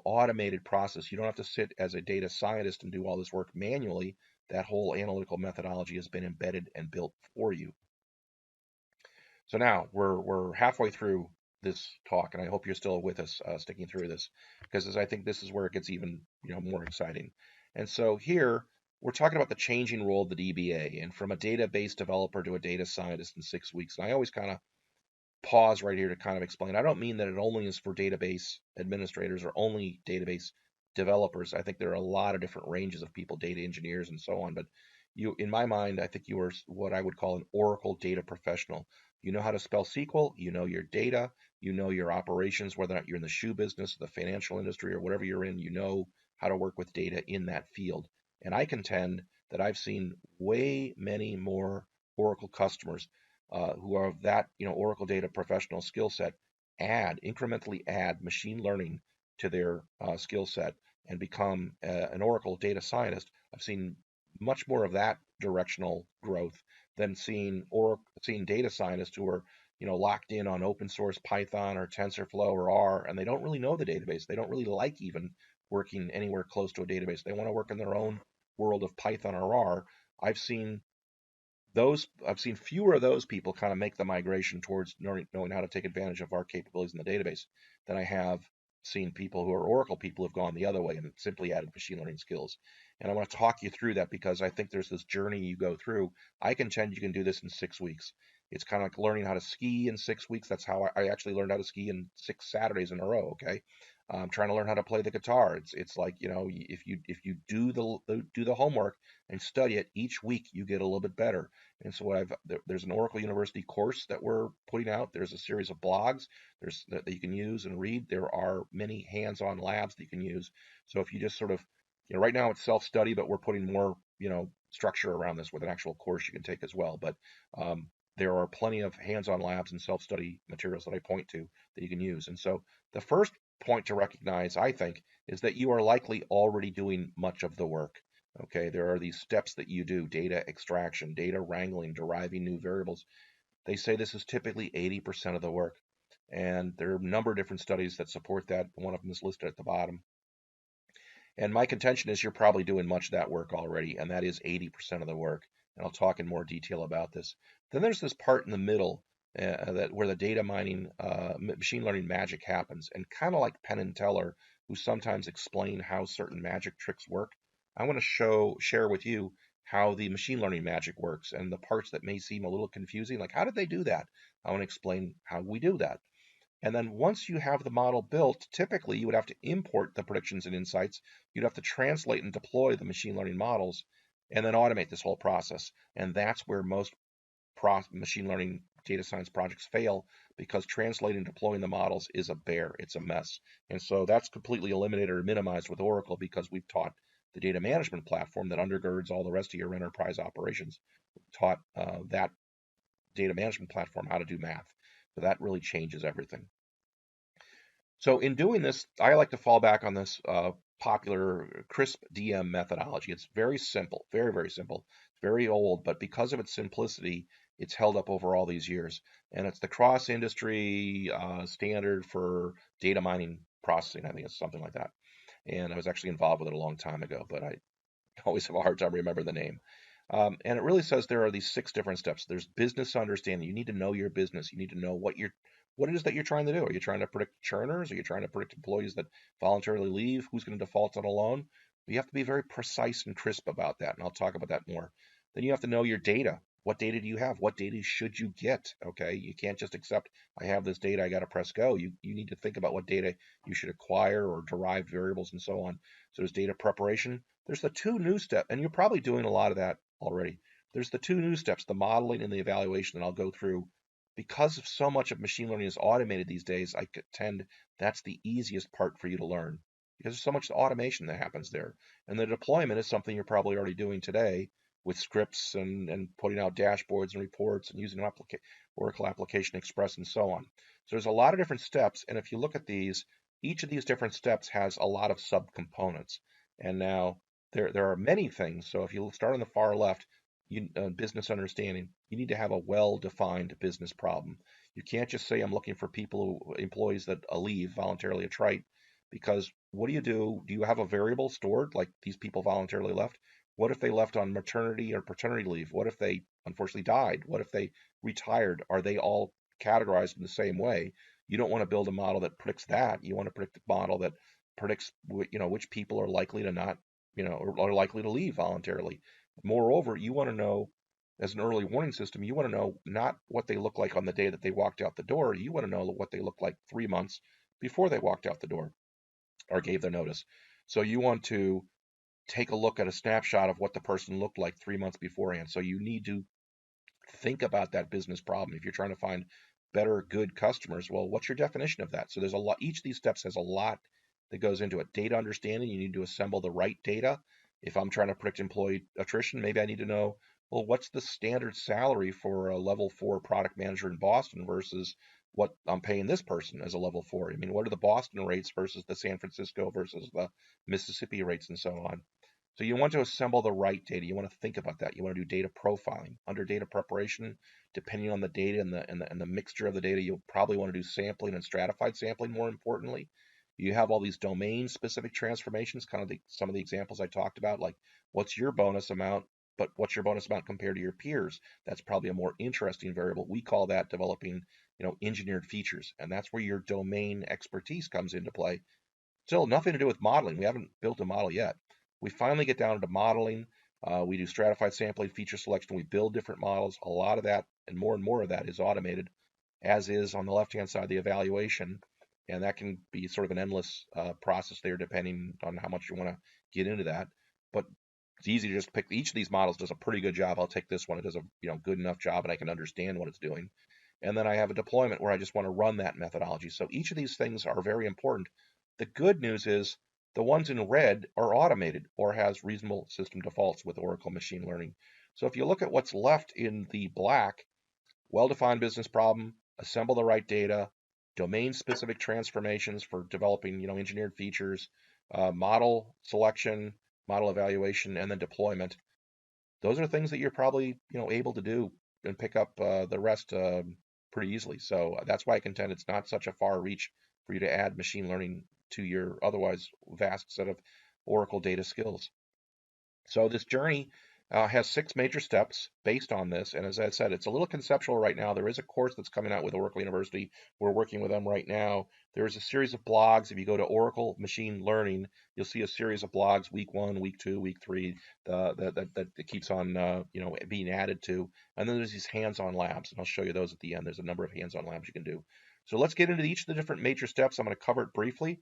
automated process. You don't have to sit as a data scientist and do all this work manually. That whole analytical methodology has been embedded and built for you. So now we're halfway through this talk, and I hope you're still with us, sticking through this, because I think this is where it gets even, more exciting. And so here we're talking about the changing role of the DBA, and from a database developer to a data scientist in 6 weeks. And I always kind of pause right here to kind of explain. I don't mean that it only is for database administrators or only database developers. I think there are a lot of different ranges of people, data engineers and so on. But in my mind, I think you are what I would call an Oracle data professional. You know how to spell SQL, you know your data, you know your operations, whether or not you're in the shoe business, the financial industry, or whatever you're in, how to work with data in that field. And I contend that I've seen way many more Oracle customers who are of that, Oracle data professional skill set incrementally add machine learning to their skill set and become an Oracle data scientist. I've seen much more of that directional growth than seeing data scientists who are locked in on open source Python or TensorFlow or R, and they don't really know the database. They don't really like even working anywhere close to a database. They want to work in their own world of Python or R. I've seen I've seen fewer of those people kind of make the migration towards knowing how to take advantage of our capabilities in the database than I have seen people who are Oracle people who have gone the other way and simply added machine learning skills. And I want to talk you through that because I think there's this journey you go through. I contend you can do this in 6 weeks. It's kind of like learning how to ski in 6 weeks. That's how I actually learned how to ski in 6 Saturdays in a row. Okay, trying to learn how to play the guitar. It's like if you do the homework and study it each week, you get a little bit better. And so there's an Oracle University course that we're putting out. There's a series of blogs that you can use and read. There are many hands-on labs that you can use. So if you just sort of, right now it's self-study, but we're putting more, structure around this with an actual course you can take as well. But there are plenty of hands-on labs and self-study materials that I point to that you can use. And so the first point to recognize, I think, is that you are likely already doing much of the work. Okay, there are these steps that you do: data extraction, data wrangling, deriving new variables. They say this is typically 80% of the work. And there are a number of different studies that support that. One of them is listed at the bottom. And my contention is you're probably doing much of that work already, and that is 80% of the work. And I'll talk in more detail about this. Then there's this part in the middle where the data mining, machine learning magic happens. And kind of like Penn and Teller, who sometimes explain how certain magic tricks work, I want to share with you how the machine learning magic works and the parts that may seem a little confusing, like how did they do that? I want to explain how we do that. And then once you have the model built, typically you would have to import the predictions and insights. You'd have to translate and deploy the machine learning models and then automate this whole process. And that's where most machine learning data science projects fail, because translating and deploying the models is a bear. It's a mess. And so that's completely eliminated or minimized with Oracle because we've taught the data management platform that undergirds all the rest of your enterprise operations. We've taught that data management platform how to do math. So that really changes everything. So in doing this, I like to fall back on this popular CRISP DM methodology. It's very simple, very, very simple. It's very old, but because of its simplicity, it's held up over all these years. And it's the cross-industry standard for data mining processing. I think it's something like that. And I was actually involved with it a long time ago, but I always have a hard time remembering the name. And it really says there are these 6 different steps. There's business understanding. You need to know your business. You need to know what it is that you're trying to do. Are you trying to predict churners? Are you trying to predict employees that voluntarily leave? Who's going to default on a loan? You have to be very precise and crisp about that, and I'll talk about that more. Then you have to know your data. What data do you have? What data should you get? Okay, you can't just accept, I have this data, I got to press go. You need to think about what data you should acquire or derived variables and so on. So there's data preparation. There's the 2 new steps, and you're probably doing a lot of that already. There's the 2 new steps, the modeling and the evaluation, that I'll go through. Because of so much of machine learning is automated these days, I contend that's the easiest part for you to learn, because there's so much automation that happens there. And the deployment is something you're probably already doing today with scripts and putting out dashboards and reports and using Oracle Application Express and so on. So there's a lot of different steps, and if you look at these, each of these different steps has a lot of subcomponents. And now there are many things. So if you start on the far left, business understanding, you need to have a well-defined business problem. You can't just say I'm looking for employees that leave voluntarily attrite, because what do you do? Do you have a variable stored, like these people voluntarily left? What if they left on maternity or paternity leave? What if they unfortunately died? What if they retired? Are they all categorized in the same way? You don't want to build a model that predicts that. You want to predict a model that predicts which people are likely to not, or are likely to leave voluntarily. Moreover, you want to know, as an early warning system, you want to know not what they look like on the day that they walked out the door. You want to know what they look like 3 months before they walked out the door or gave their notice. So you want to take a look at a snapshot of what the person looked like 3 months beforehand. So you need to think about that business problem. If you're trying to find better, good customers, well, what's your definition of that? So there's a lot, each of these steps has a lot that goes into it. Data understanding, you need to assemble the right data. If I'm trying to predict employee attrition, maybe I need to know, well, what's the standard salary for a level 4 product manager in Boston versus what I'm paying this person as a level 4? I mean, what are the Boston rates versus the San Francisco versus the Mississippi rates and so on? So you want to assemble the right data. You want to think about that. You want to do data profiling. Under data preparation, depending on the data and the mixture of the data, you'll probably want to do sampling and stratified sampling. More importantly, you have all these domain specific transformations, kind of some of the examples I talked about, like what's your bonus amount, but what's your bonus amount compared to your peers? That's probably a more interesting variable. We call that developing, engineered features, and that's where your domain expertise comes into play. Still nothing to do with modeling. We haven't built a model yet. We finally get down into modeling. We do stratified sampling, feature selection. We build different models. A lot of that and more of that is automated, as is on the left-hand side the evaluation. And that can be sort of an endless process there, depending on how much you want to get into that. But it's easy to just pick. Each of these models does a pretty good job. I'll take this one. It does a good enough job, and I can understand what it's doing. And then I have a deployment where I just want to run that methodology. So each of these things are very important. The good news is the ones in red are automated or has reasonable system defaults with Oracle machine learning. So if you look at what's left in the black, well-defined business problem, assemble the right data, domain-specific transformations for developing, engineered features, model selection, model evaluation, and then deployment. Those are things that you're probably, able to do and pick up the rest pretty easily. So that's why I contend it's not such a far reach for you to add machine learning to your otherwise vast set of Oracle data skills. So this journey has 6 major steps based on this. And as I said, it's a little conceptual right now. There is a course that's coming out with Oracle University. We're working with them right now. There's a series of blogs. If you go to Oracle Machine Learning, you'll see a series of blogs, week 1, week 2, week 3, that keeps on being added to. And then there's these hands-on labs, and I'll show you those at the end. There's a number of hands-on labs you can do. So let's get into each of the different major steps. I'm going to cover it briefly.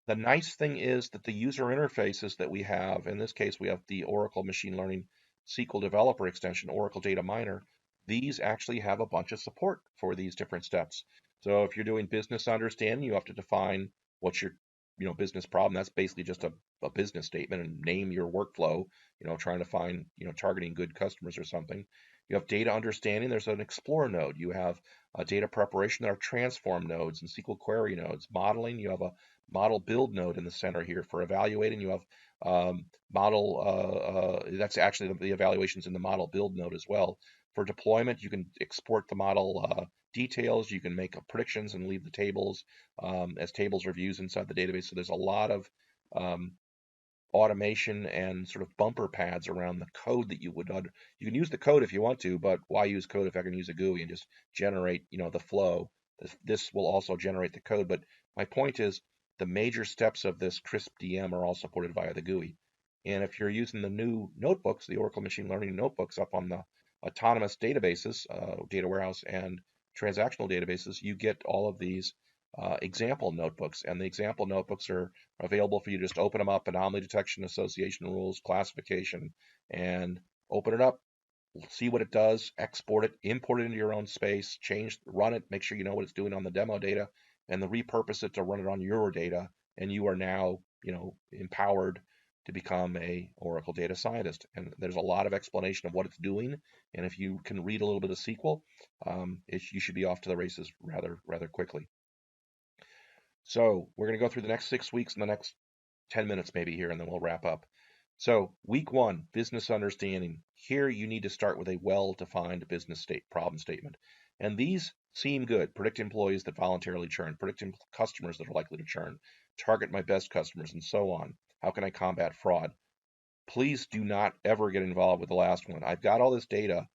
The nice thing is that the user interfaces that we have, in this case, we have the Oracle Machine Learning SQL Developer extension, Oracle Data Miner. These actually have a bunch of support for these different steps. So if you're doing business understanding, you have to define what's your business problem. That's basically just a business statement and name your workflow, trying to find, targeting good customers or something. You have data understanding. There's an explore node. You have data preparation. There are transform nodes and SQL query nodes. Modeling, you have a model build node in the center here. For evaluating, you have that's actually the evaluations in the model build node as well. For deployment, you can export the model details. You can make predictions and leave the tables as tables or views inside the database. So there's a lot of automation and sort of bumper pads around the code that you can use the code if you want to, but why use code if I can use a GUI and just generate, the flow? This will also generate the code. But my point is the major steps of this crisp DM are all supported via the GUI. And if you're using the new notebooks, the Oracle Machine Learning notebooks up on the autonomous databases, data warehouse and transactional databases, you get all of these example notebooks, and the example notebooks are available for you to just open them up, anomaly detection, association rules, classification, and open it up, see what it does, export it, import it into your own space, run it, make sure you know what it's doing on the demo data, and then repurpose it to run it on your data, and you are now, empowered to become a Oracle data scientist. And there's a lot of explanation of what it's doing, and if you can read a little bit of SQL, you should be off to the races rather quickly. So we're going to go through the next 6 weeks in the next 10 minutes maybe here, and then we'll wrap up. So week 1, business understanding. Here you need to start with a well-defined business problem statement. And these seem good. Predict employees that voluntarily churn, predict customers that are likely to churn, target my best customers, and so on. How can I combat fraud? Please do not ever get involved with the last one. I've got all this data.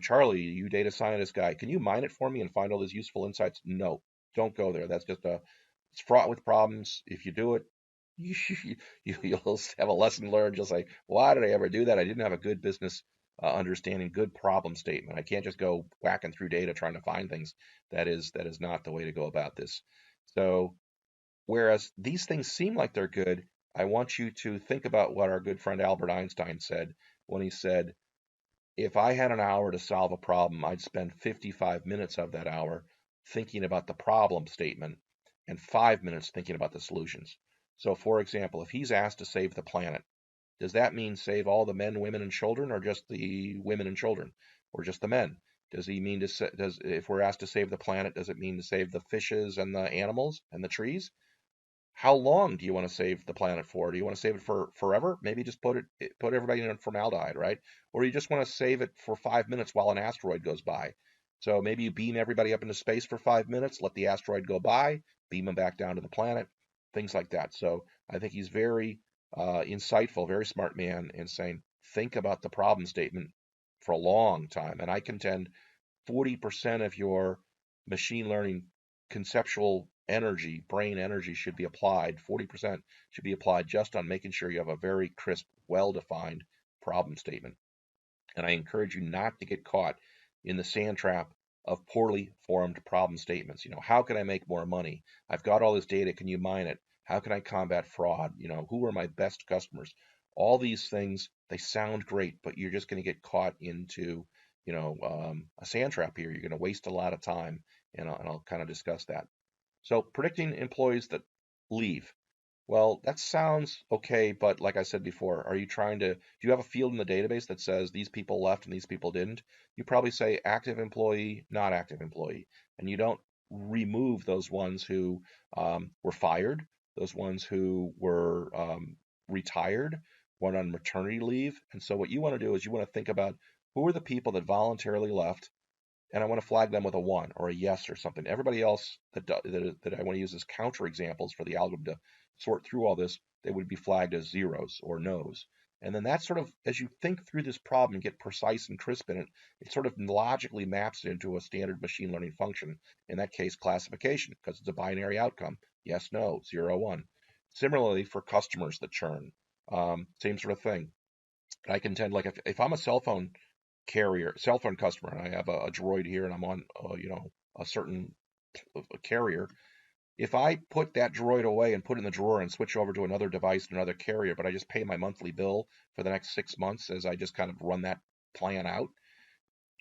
Charlie, you data scientist guy, can you mine it for me and find all these useful insights? No, don't go there. That's just it's fraught with problems. If you do it, you'll have a lesson learned. You'll say, why did I ever do that? I didn't have a good business understanding, good problem statement. I can't just go whacking through data trying to find things. That is not the way to go about this. So whereas these things seem like they're good, I want you to think about what our good friend Albert Einstein said when he said, if I had an hour to solve a problem, I'd spend 55 minutes of that hour thinking about the problem statement and 5 minutes thinking about the solutions. So, for example, if he's asked to save the planet, does that mean save all the men, women, and children, or just the women and children, or just the men? Does he mean to if we're asked to save the planet, does it mean to save the fishes and the animals and the trees? How long do you want to save the planet for? Do you want to save it for forever? Maybe just put everybody in formaldehyde, right? Or you just want to save it for 5 minutes while an asteroid goes by. So maybe you beam everybody up into space for 5 minutes, let the asteroid go by, beam them back down to the planet, things like that. So I think he's very insightful, very smart man in saying, think about the problem statement for a long time. And I contend 40% of your machine learning conceptual energy, brain energy should be applied, 40% should be applied just on making sure you have a very crisp, well-defined problem statement. And I encourage you not to get caught in the sand trap of poorly formed problem statements. How can I make more money? I've got all this data. Can you mine it? How can I combat fraud? Who are my best customers? All these things, they sound great, but you're just going to get caught into, a sand trap here. You're going to waste a lot of time, and I'll kind of discuss that. So predicting employees that leave. Well, that sounds okay, but like I said before, do you have a field in the database that says these people left and these people didn't? You probably say active employee, not active employee, and you don't remove those ones who were fired, those ones who were retired, went on maternity leave. And so what you want to do is you want to think about who are the people that voluntarily left, and I want to flag them with a one or a yes or something. Everybody else that I want to use as counter examples for the algorithm to sort through all this, they would be flagged as zeros or nos. And then that sort of, as you think through this problem and get precise and crisp in it, it sort of logically maps it into a standard machine learning function. In that case, classification, because it's a binary outcome. Yes, no, 0, 1. Similarly, for customers that churn, same sort of thing. I contend, like if I'm a cell phone customer, and I have a Droid here, and I'm on, a certain carrier. If I put that Droid away and put it in the drawer and switch over to another device, another carrier, but I just pay my monthly bill for the next 6 months as I just kind of run that plan out,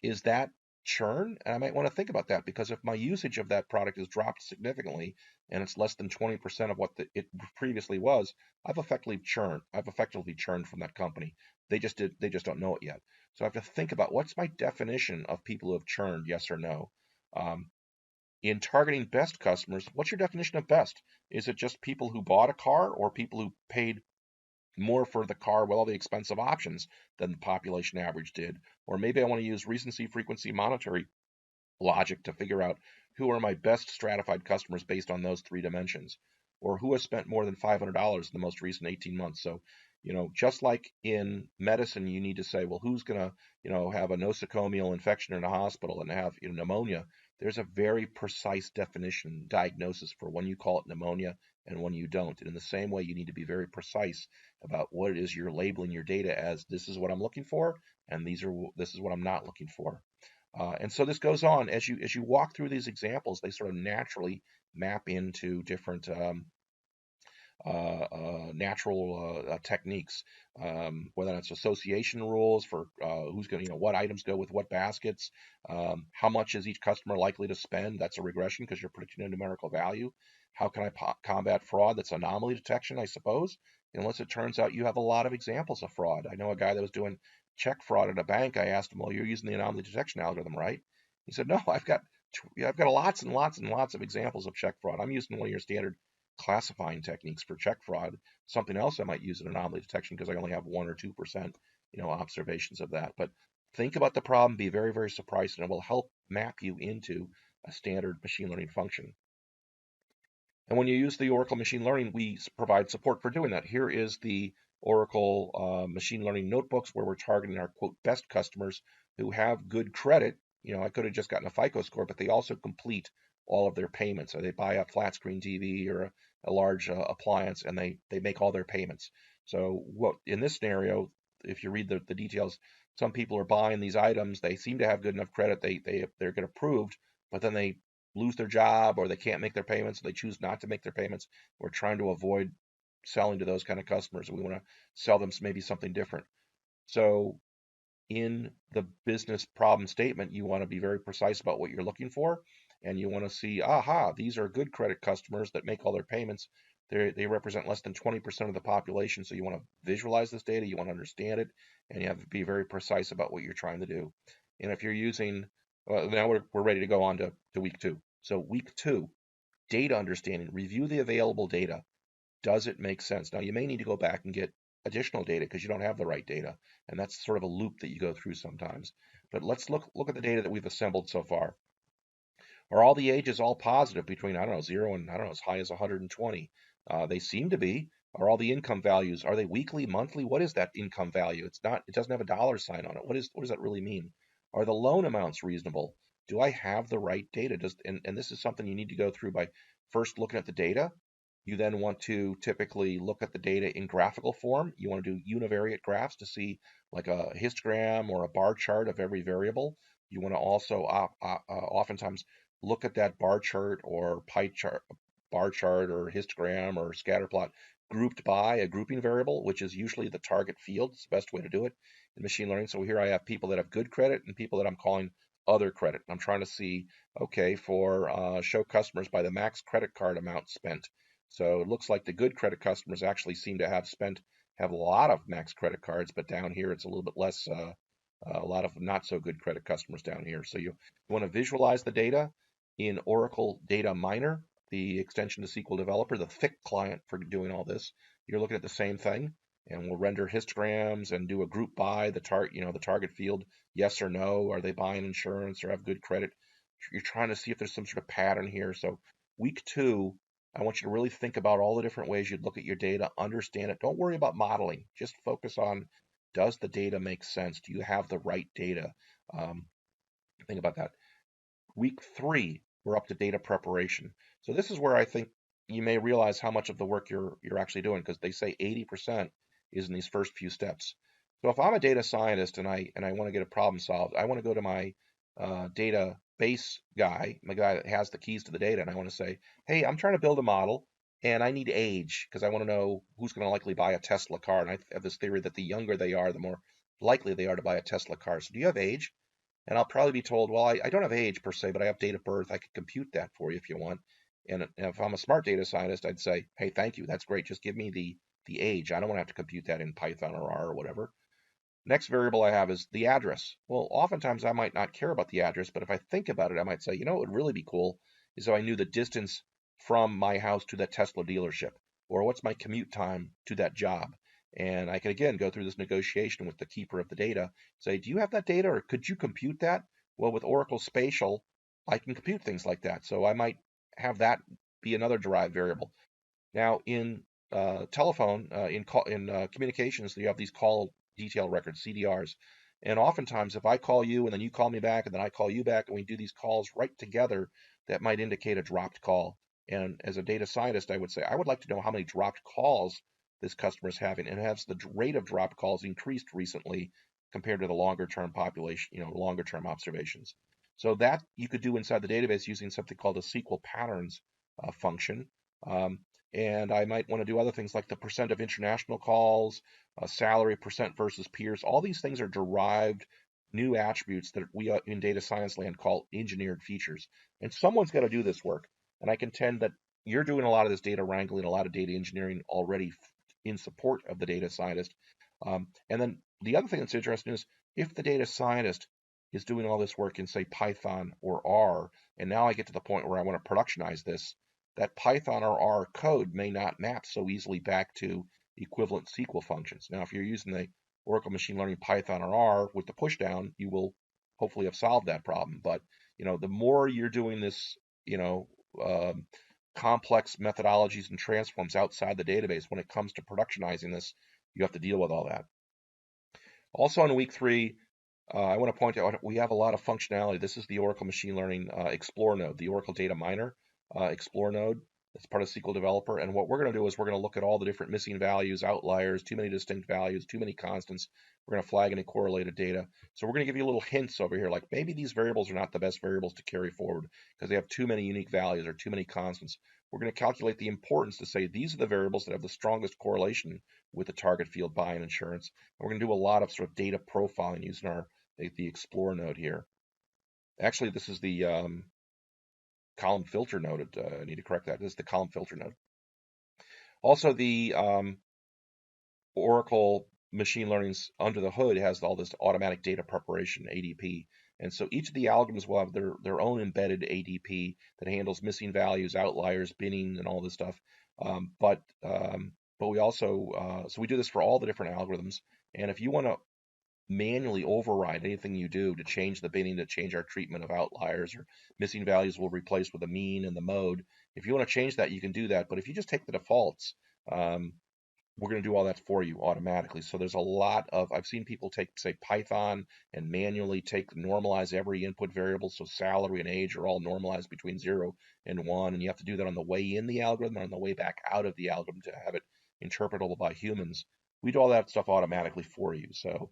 is that churn? And I might want to think about that, because if my usage of that product has dropped significantly and it's less than 20% of what it previously was, I've effectively churned. I've effectively churned from that company. They just don't know it yet. So I have to think about, what's my definition of people who have churned, yes or no. In targeting best customers, what's your definition of best? Is it just people who bought a car, or people who paid more for the car with all the expensive options than the population average did? Or maybe I want to use recency, frequency, monetary logic to figure out who are my best stratified customers based on those three dimensions, or who has spent more than $500 in the most recent 18 months. So, just like in medicine, you need to say, well, who's going to, have a nosocomial infection in a hospital and have pneumonia. There's a very precise definition, diagnosis for when you call it pneumonia and when you don't. And in the same way, you need to be very precise about what it is you're labeling your data as. This is what I'm looking for, and this is what I'm not looking for. And so this goes on as you walk through these examples. They sort of naturally map into different natural techniques, whether it's association rules for who's going to, what items go with what baskets, how much is each customer likely to spend. That's a regression because you're predicting a numerical value. How can I combat fraud? That's anomaly detection, I suppose, unless it turns out you have a lot of examples of fraud. I know a guy that was doing check fraud at a bank. I asked him, well, you're using the anomaly detection algorithm, right? He said, no, I've got lots and lots and lots of examples of check fraud. I'm using one of your standard classifying techniques for check fraud. Something else I might use in anomaly detection, because I only have 1 or 2%, observations of that. But think about the problem, be very, very surprised, and it will help map you into a standard machine learning function. And when you use the Oracle machine learning, we provide support for doing that. Here is the Oracle machine learning notebooks, where we're targeting our, quote, best customers who have good credit. I could have just gotten a FICO score, but they also complete all of their payments. Or they buy a flat screen TV or a large appliance, and they make all their payments. So what in this scenario, if you read the details, some people are buying these items. They seem to have good enough credit. They're get approved, but then they lose their job, or they can't make their payments, so they choose not to make their payments. We're trying to avoid selling to those kind of customers. We want to sell them maybe something different. So in the business problem statement, you want to be very precise about what you're looking for. and you want to see, aha, these are good credit customers that make all their payments. They represent less than 20% of the population. So you want to visualize this data, you want to understand it, and you have to be very precise about what you're trying to do. And if you're using, well, now we're ready to go on to week two. So week two, data understanding, review the available data. Does it make sense? Now, you may need to go back and get additional data because you don't have the right data, and that's sort of a loop that you go through sometimes. But let's look at the data that we've assembled so far. Are all the ages all positive between, I don't know, 0 and, I don't know, as high as 120? They seem to be. Are all the income values, are they weekly, monthly? What is that income value? It's not, it doesn't have a dollar sign on it. What does that really mean? Are the loan amounts reasonable? Do I have the right data? And this is something you need to go through by first looking at the data. You then want to typically look at the data in graphical form. You want to do univariate graphs to see like a histogram or a bar chart of every variable. You want to also oftentimes look at that bar chart or pie chart, bar chart or histogram or scatter plot grouped by a grouping variable, which is usually the target field. It's the best way to do it in machine learning. So here I have people that have good credit and people that I'm calling other credit. I'm trying to see, okay, for show customers by the max credit card amount spent. So it looks like the good credit customers actually seem to have a lot of max credit cards, but down here it's a little bit less, a lot of not so good credit customers down here. So you want to visualize the data in Oracle Data Miner, the extension to SQL Developer, the thick client for doing all this. You're looking at the same thing, and we'll render histograms and do a group by the the target field, yes or no, are they buying insurance or have good credit? You're trying to see if there's some sort of pattern here. So week two, I want you to really think about all the different ways you'd look at your data, understand it. Don't worry about modeling. Just focus on, does the data make sense? Do you have the right data? Um, think about that. Week three, we're up to data preparation. So this is where I think you may realize how much of the work you're actually doing, because they say 80% is in these first few steps. So if I'm a data scientist and I want to get a problem solved, I want to go to my database guy, my guy that has the keys to the data, and I want to say, hey, I'm trying to build a model and I need age because I want to know who's going to likely buy a Tesla car. And I have this theory that the younger they are, the more likely they are to buy a Tesla car. So do you have age? And I'll probably be told, well, I don't have age per se, but I have date of birth. I could compute that for you if you want. And if I'm a smart data scientist, I'd say, hey, thank you. That's great. Just give me the age. I don't want to have to compute that in Python or R or whatever. Next variable I have is the address. Well, oftentimes I might not care about the address, but if I think about it, I might say, you know what would really be cool is if I knew the distance from my house to that Tesla dealership, or what's my commute time to that job. And I can again go through this negotiation with the keeper of the data, say, do you have that data or could you compute that? Well, with Oracle Spatial, I can compute things like that. So I might have that be another derived variable. Now, in telephone, in communications, you have these call detail records, CDRs. And oftentimes, if I call you and then you call me back and then I call you back and we do these calls right together, that might indicate a dropped call. And as a data scientist, I would say, I would like to know how many dropped calls this customer is having, and has the rate of dropped calls increased recently compared to the longer term population, longer term observations. So that you could do inside the database using something called a SQL patterns function. Um, and I might want to do other things like the percent of international calls, salary percent versus peers. All these things are derived new attributes that we in data science land call engineered features. And someone's got to do this work. And I contend that you're doing a lot of this data wrangling, a lot of data engineering already in support of the data scientist. And then the other thing that's interesting is if the data scientist is doing all this work in, say, Python or R, and now I get to the point where I want to productionize this, that Python or R code may not map so easily back to equivalent SQL functions. Now, if you're using the Oracle Machine Learning Python or R with the pushdown, you will hopefully have solved that problem. But the more you're doing this, um, complex methodologies and transforms outside the database, when it comes to productionizing this, you have to deal with all that. Also in week three, I want to point out we have a lot of functionality. This is the Oracle Machine Learning Explore node, the Oracle Data Miner Explore node. It's part of SQL Developer. And what we're going to do is we're going to look at all the different missing values, outliers, too many distinct values, too many constants. We're going to flag any correlated data. So we're going to give you little hints over here, like maybe these variables are not the best variables to carry forward because they have too many unique values or too many constants. We're going to calculate the importance to say these are the variables that have the strongest correlation with the target field buying insurance. And we're going to do a lot of sort of data profiling using the Explore node here. Actually, this is the column filter node. I need to correct that. This is the column filter node. Also, the Oracle machine learning's under the hood has all this automatic data preparation, ADP. And so each of the algorithms will have their own embedded ADP that handles missing values, outliers, binning, and all this stuff. But we also, so we do this for all the different algorithms. And if you want to manually override anything you do to change the binning, to change our treatment of outliers or missing values, will replace with a mean and the mode. If you want to change that, you can do that. But if you just take the defaults, we're going to do all that for you automatically. So there's a lot of, I've seen people take, say, Python and manually normalize every input variable. So salary and age are all normalized between 0 and 1. And you have to do that on the way in the algorithm or on the way back out of the algorithm to have it interpretable by humans. We do all that stuff automatically for you. So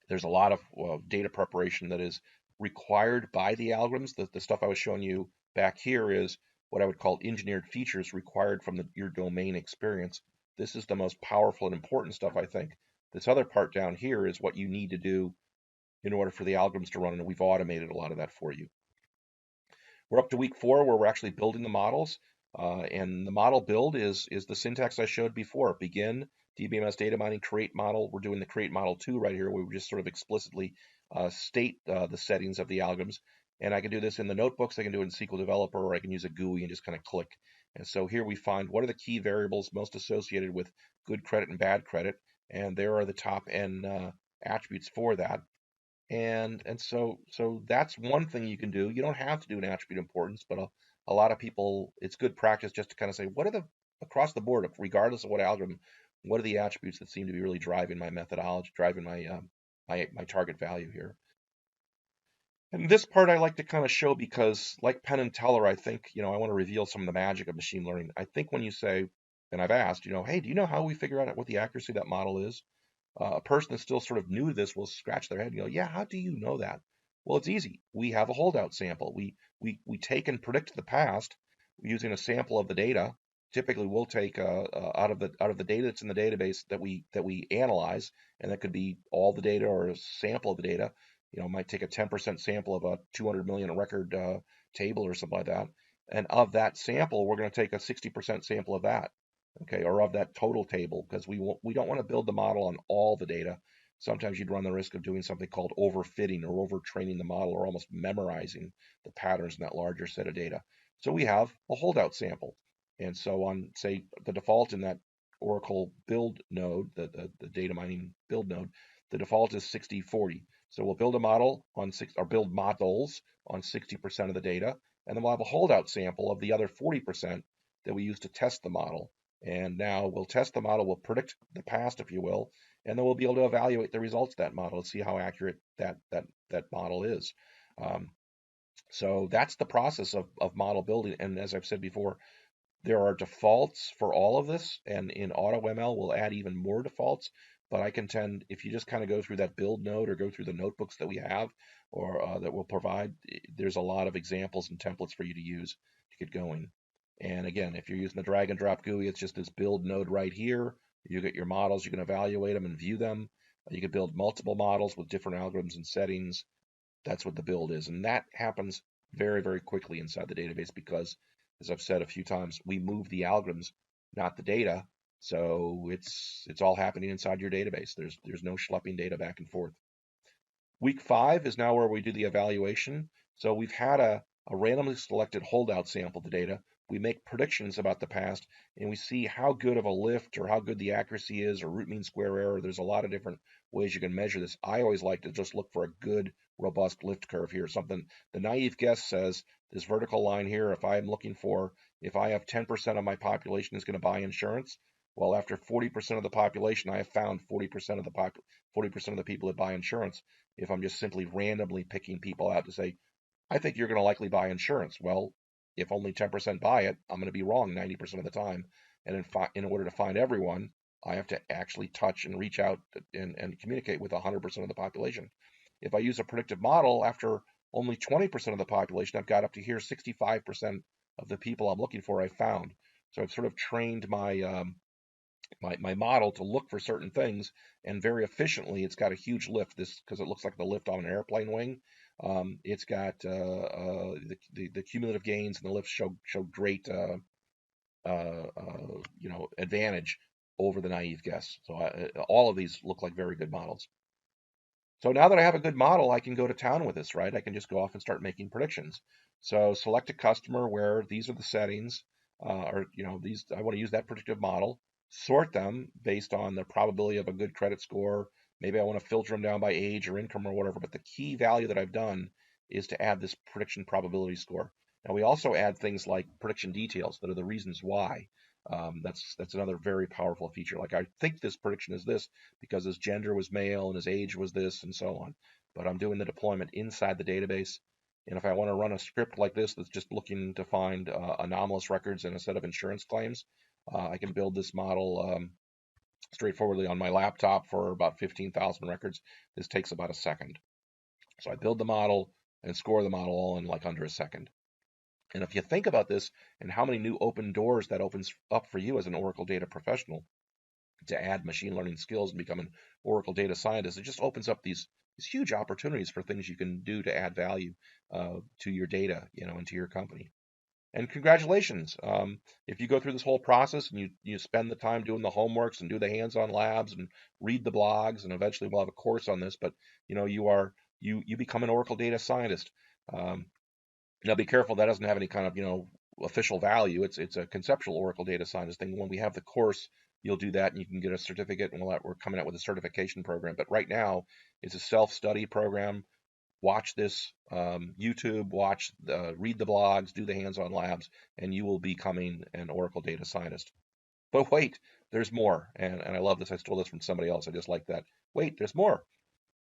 there's a lot of data preparation that is required by the algorithms. The stuff I was showing you back here is what I would call engineered features required from your domain experience. This is the most powerful and important stuff, I think. This other part down here is what you need to do in order for the algorithms to run, and we've automated a lot of that for you. We're up to week 4 where we're actually building the models, and the model build is the syntax I showed before. Begin, DBMS data mining, create model. We're doing the create model 2 right here, where we just sort of explicitly state the settings of the algorithms. And I can do this in the notebooks, I can do it in SQL Developer, or I can use a GUI and just kind of click. And so here we find what are the key variables most associated with good credit and bad credit, and there are the top N attributes for that. And so that's one thing you can do. You don't have to do an attribute importance, but a lot of people, it's good practice just to kind of say, what are the, across the board, regardless of what algorithm, what are the attributes that seem to be really driving my methodology, driving my my target value here. And this part I like to kind of show because, like Penn and Teller, I think, I want to reveal some of the magic of machine learning. I think when you say, and I've asked, hey, do you know how we figure out what the accuracy of that model is? A person that's still sort of new to this will scratch their head and go, yeah, how do you know that? Well, it's easy. We have a holdout sample. We take and predict the past using a sample of the data. Typically, we'll take out of the data that's in the database that we analyze, and that could be all the data or a sample of the data. Might take a 10% sample of a 200 million record table or something like that. And of that sample, we're going to take a 60% sample of that, okay, or of that total table, because we don't want to build the model on all the data. Sometimes you'd run the risk of doing something called overfitting or overtraining the model, or almost memorizing the patterns in that larger set of data. So we have a holdout sample. And so on, say, the default in that Oracle build node, the data mining build node, the default is 60-40. So we'll build a model on build models on 60% of the data, and then we'll have a holdout sample of the other 40% that we use to test the model. And now we'll test the model, we'll predict the past, if you will, and then we'll be able to evaluate the results of that model and see how accurate that model is. So that's the process of model building. And as I've said before, there are defaults for all of this, and in AutoML we'll add even more defaults. But I contend if you just kind of go through that build node or go through the notebooks that we have or that we'll provide, there's a lot of examples and templates for you to use to get going. And again, if you're using the drag and drop GUI, it's just this build node right here. You get your models, you can evaluate them and view them. You can build multiple models with different algorithms and settings. That's what the build is. And that happens very, very quickly inside the database because, as I've said a few times, we move the algorithms, not the data. So it's all happening inside your database. There's no schlepping data back and forth. Week 5 is now where we do the evaluation. So we've had a randomly selected holdout sample of the data. We make predictions about the past, and we see how good of a lift or how good the accuracy is, or root mean square error. There's a lot of different ways you can measure this. I always like to just look for a good, robust lift curve here. Something the naive guess says, this vertical line here, if I have 10% of my population is going to buy insurance, well, after 40% of the population, I have found 40% of the people that buy insurance. If I'm just simply randomly picking people out to say, I think you're going to likely buy insurance. Well, if only 10% buy it, I'm going to be wrong 90% of the time. And in order to find everyone, I have to actually touch and reach out and communicate with 100% of the population. If I use a predictive model, after only 20% of the population, I've got up to here 65% of the people I'm looking for I found. So I've sort of trained my my model to look for certain things, and very efficiently it's got a huge lift. This because it looks like the lift on an airplane wing. It's got the cumulative gains and the lifts show great advantage over the naive guess. So all of these look like very good models. So now that I have a good model, I can go to town with this, right? I can just go off and start making predictions. So select a customer where these are the settings, or these I want to use that predictive model. Sort them based on the probability of a good credit score. Maybe I want to filter them down by age or income or whatever. But the key value that I've done is to add this prediction probability score. Now we also add things like prediction details that are the reasons why. That's another very powerful feature. Like I think this prediction is this because his gender was male and his age was this and so on. But I'm doing the deployment inside the database. And if I want to run a script like this that's just looking to find anomalous records in a set of insurance claims, I can build this model straightforwardly on my laptop for about 15,000 records. This takes about a second. So I build the model and score the model all in like under a second. And if you think about this and how many new open doors that opens up for you as an Oracle data professional, to add machine learning skills and become an Oracle data scientist, it just opens up these huge opportunities for things you can do to add value to your data, and to your company. And congratulations, if you go through this whole process and you spend the time doing the homeworks and do the hands-on labs and read the blogs, and eventually we'll have a course on this, but you become an Oracle data scientist. Um, Now be careful, that doesn't have any kind of, official value. It's a conceptual Oracle data scientist thing. When we have the course, you'll do that and you can get a certificate, and we're coming out with a certification program. But right now, it's a self-study program. Watch this YouTube, read the blogs, do the hands-on labs, and you will be becoming an Oracle data scientist. But wait, there's more. And I love this. I stole this from somebody else. I just like that. Wait, there's more.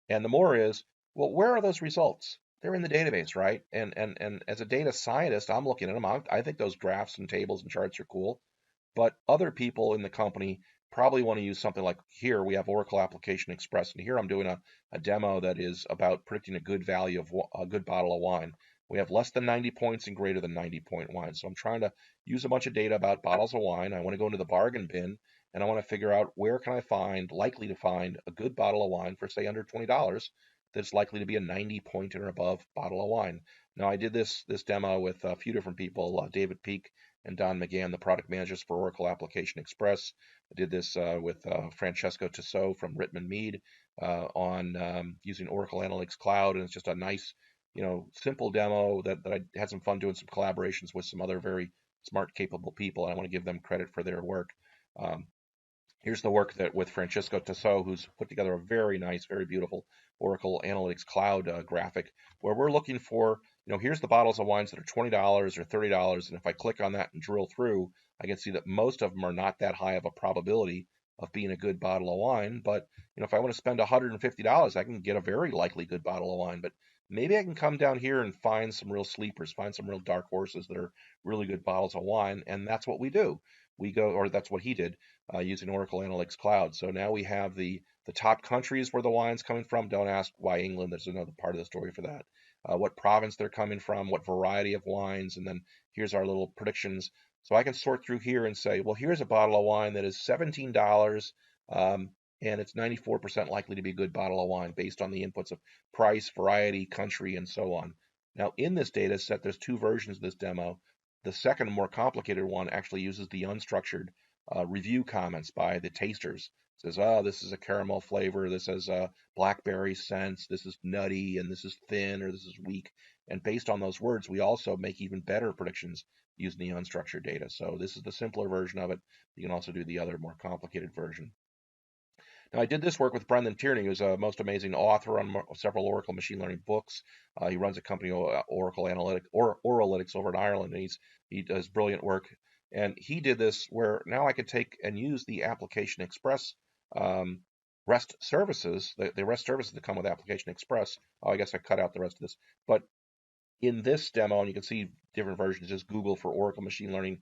And the more is, well, where are those results? They're in the database, right? And as a data scientist, I'm looking at them. I think those graphs and tables and charts are cool. But other people in the company probably want to use something like, here we have Oracle Application Express, and here I'm doing a demo that is about predicting a good value of a good bottle of wine. We have less than 90 points and greater than 90-point wine. So I'm trying to use a bunch of data about bottles of wine. I want to go into the bargain bin and I want to figure out where can I likely to find a good bottle of wine for say under $20 that's likely to be a 90-point or above bottle of wine. Now I did this demo with a few different people, David Peak and Don McGann, the product managers for Oracle Application Express. I did this with Francesco Tissot from Rittman Mead on using Oracle Analytics Cloud, and it's just a nice, simple demo that I had some fun doing some collaborations with some other very smart, capable people, and I want to give them credit for their work. Um, Here's the work that with Francesco Tissot, who's put together a very nice, very beautiful Oracle Analytics Cloud graphic, where we're looking for, here's the bottles of wines that are $20 or $30, and if I click on that and drill through, I can see that most of them are not that high of a probability of being a good bottle of wine. But if I want to spend $150, I can get a very likely good bottle of wine. But maybe I can come down here and find some real sleepers, find some real dark horses that are really good bottles of wine, and that's what we do. We go, or that's what he did using Oracle Analytics Cloud. So now we have the top countries where the wine's coming from. Don't ask why England. There's another part of the story for that. What province they're coming from, what variety of wines, and then here's our little predictions. So I can sort through here and say, well, here's a bottle of wine that is $17, and it's 94% likely to be a good bottle of wine based on the inputs of price, variety, country, and so on. Now, in this data set, there's two versions of this demo. The second, more complicated one, actually uses the unstructured review comments by the tasters. It says, oh, this is a caramel flavor, this has a blackberry scent, this is nutty, and this is thin, or this is weak. And based on those words, we also make even better predictions using the unstructured data. So this is the simpler version of it. You can also do the other more complicated version. Now, I did this work with Brendan Tierney, who's a most amazing author on several Oracle machine learning books. He runs a company, Oracle Oralytics over in Ireland, and he does brilliant work. And he did this where now I could take and use the Application Express REST services, the REST services that come with Application Express. Oh, I guess I cut out the rest of this. But in this demo, and you can see different versions, just Google for Oracle Machine Learning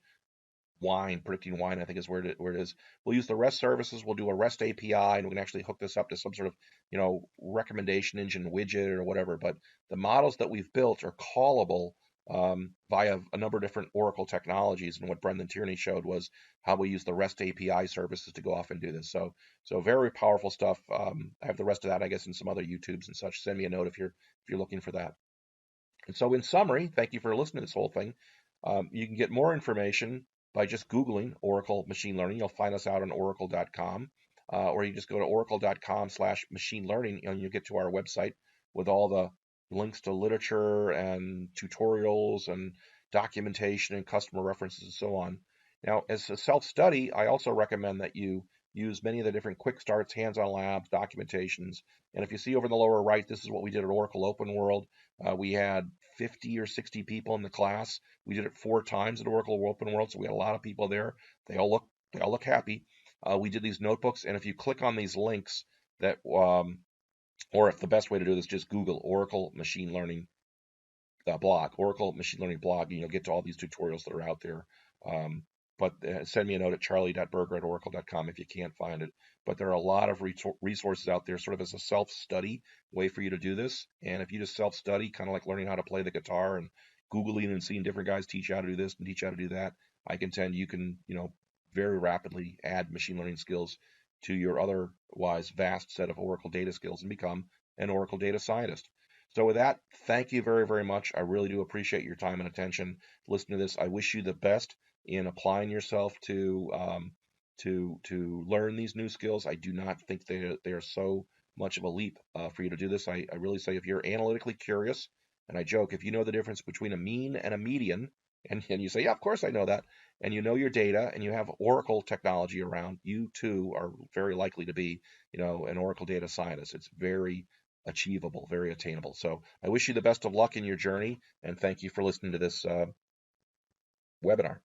wine, predicting wine, I think is where it is. We'll use the REST services. We'll do a REST API, and we can actually hook this up to some sort of, recommendation engine widget or whatever. But the models that we've built are callable via a number of different Oracle technologies. And what Brendan Tierney showed was how we use the REST API services to go off and do this. So very powerful stuff. I have the rest of that, I guess, in some other YouTubes and such. Send me a note if you're looking for that. And so, in summary, thank you for listening to this whole thing. You can get more information by just Googling Oracle Machine Learning. You'll find us out on oracle.com, or you just go to oracle.com/machine learning, and you'll get to our website with all the links to literature and tutorials and documentation and customer references and so on. Now, as a self-study, I also recommend that you use many of the different quick starts, hands-on labs, documentations. And if you see over in the lower right, this is what we did at Oracle Open World. We had 50 or 60 people in the class. We did it 4 times at Oracle Open World, so we had a lot of people there. They all look happy. We did these notebooks, and if you click on these links, that or if the best way to do this, just Google Oracle Machine Learning blog, Oracle Machine Learning blog, and you'll get to all these tutorials that are out there. Um, but send me a note at charlie.berger@oracle.com if you can't find it. But there are a lot of resources out there, sort of as a self-study way for you to do this. And if you just self-study, kind of like learning how to play the guitar and Googling and seeing different guys teach you how to do this and teach you how to do that, I contend you can, very rapidly add machine learning skills to your otherwise vast set of Oracle data skills and become an Oracle data scientist. So with that, thank you very, very much. I really do appreciate your time and attention. Listen to this. I wish you the best in applying yourself to learn these new skills. I do not think they are so much of a leap for you to do this. I really say if you're analytically curious, and I joke, if you know the difference between a mean and a median, and you say, yeah, of course I know that, and you know your data, and you have Oracle technology around, you too are very likely to be, an Oracle data scientist. It's very achievable, very attainable. So I wish you the best of luck in your journey, and thank you for listening to this webinar.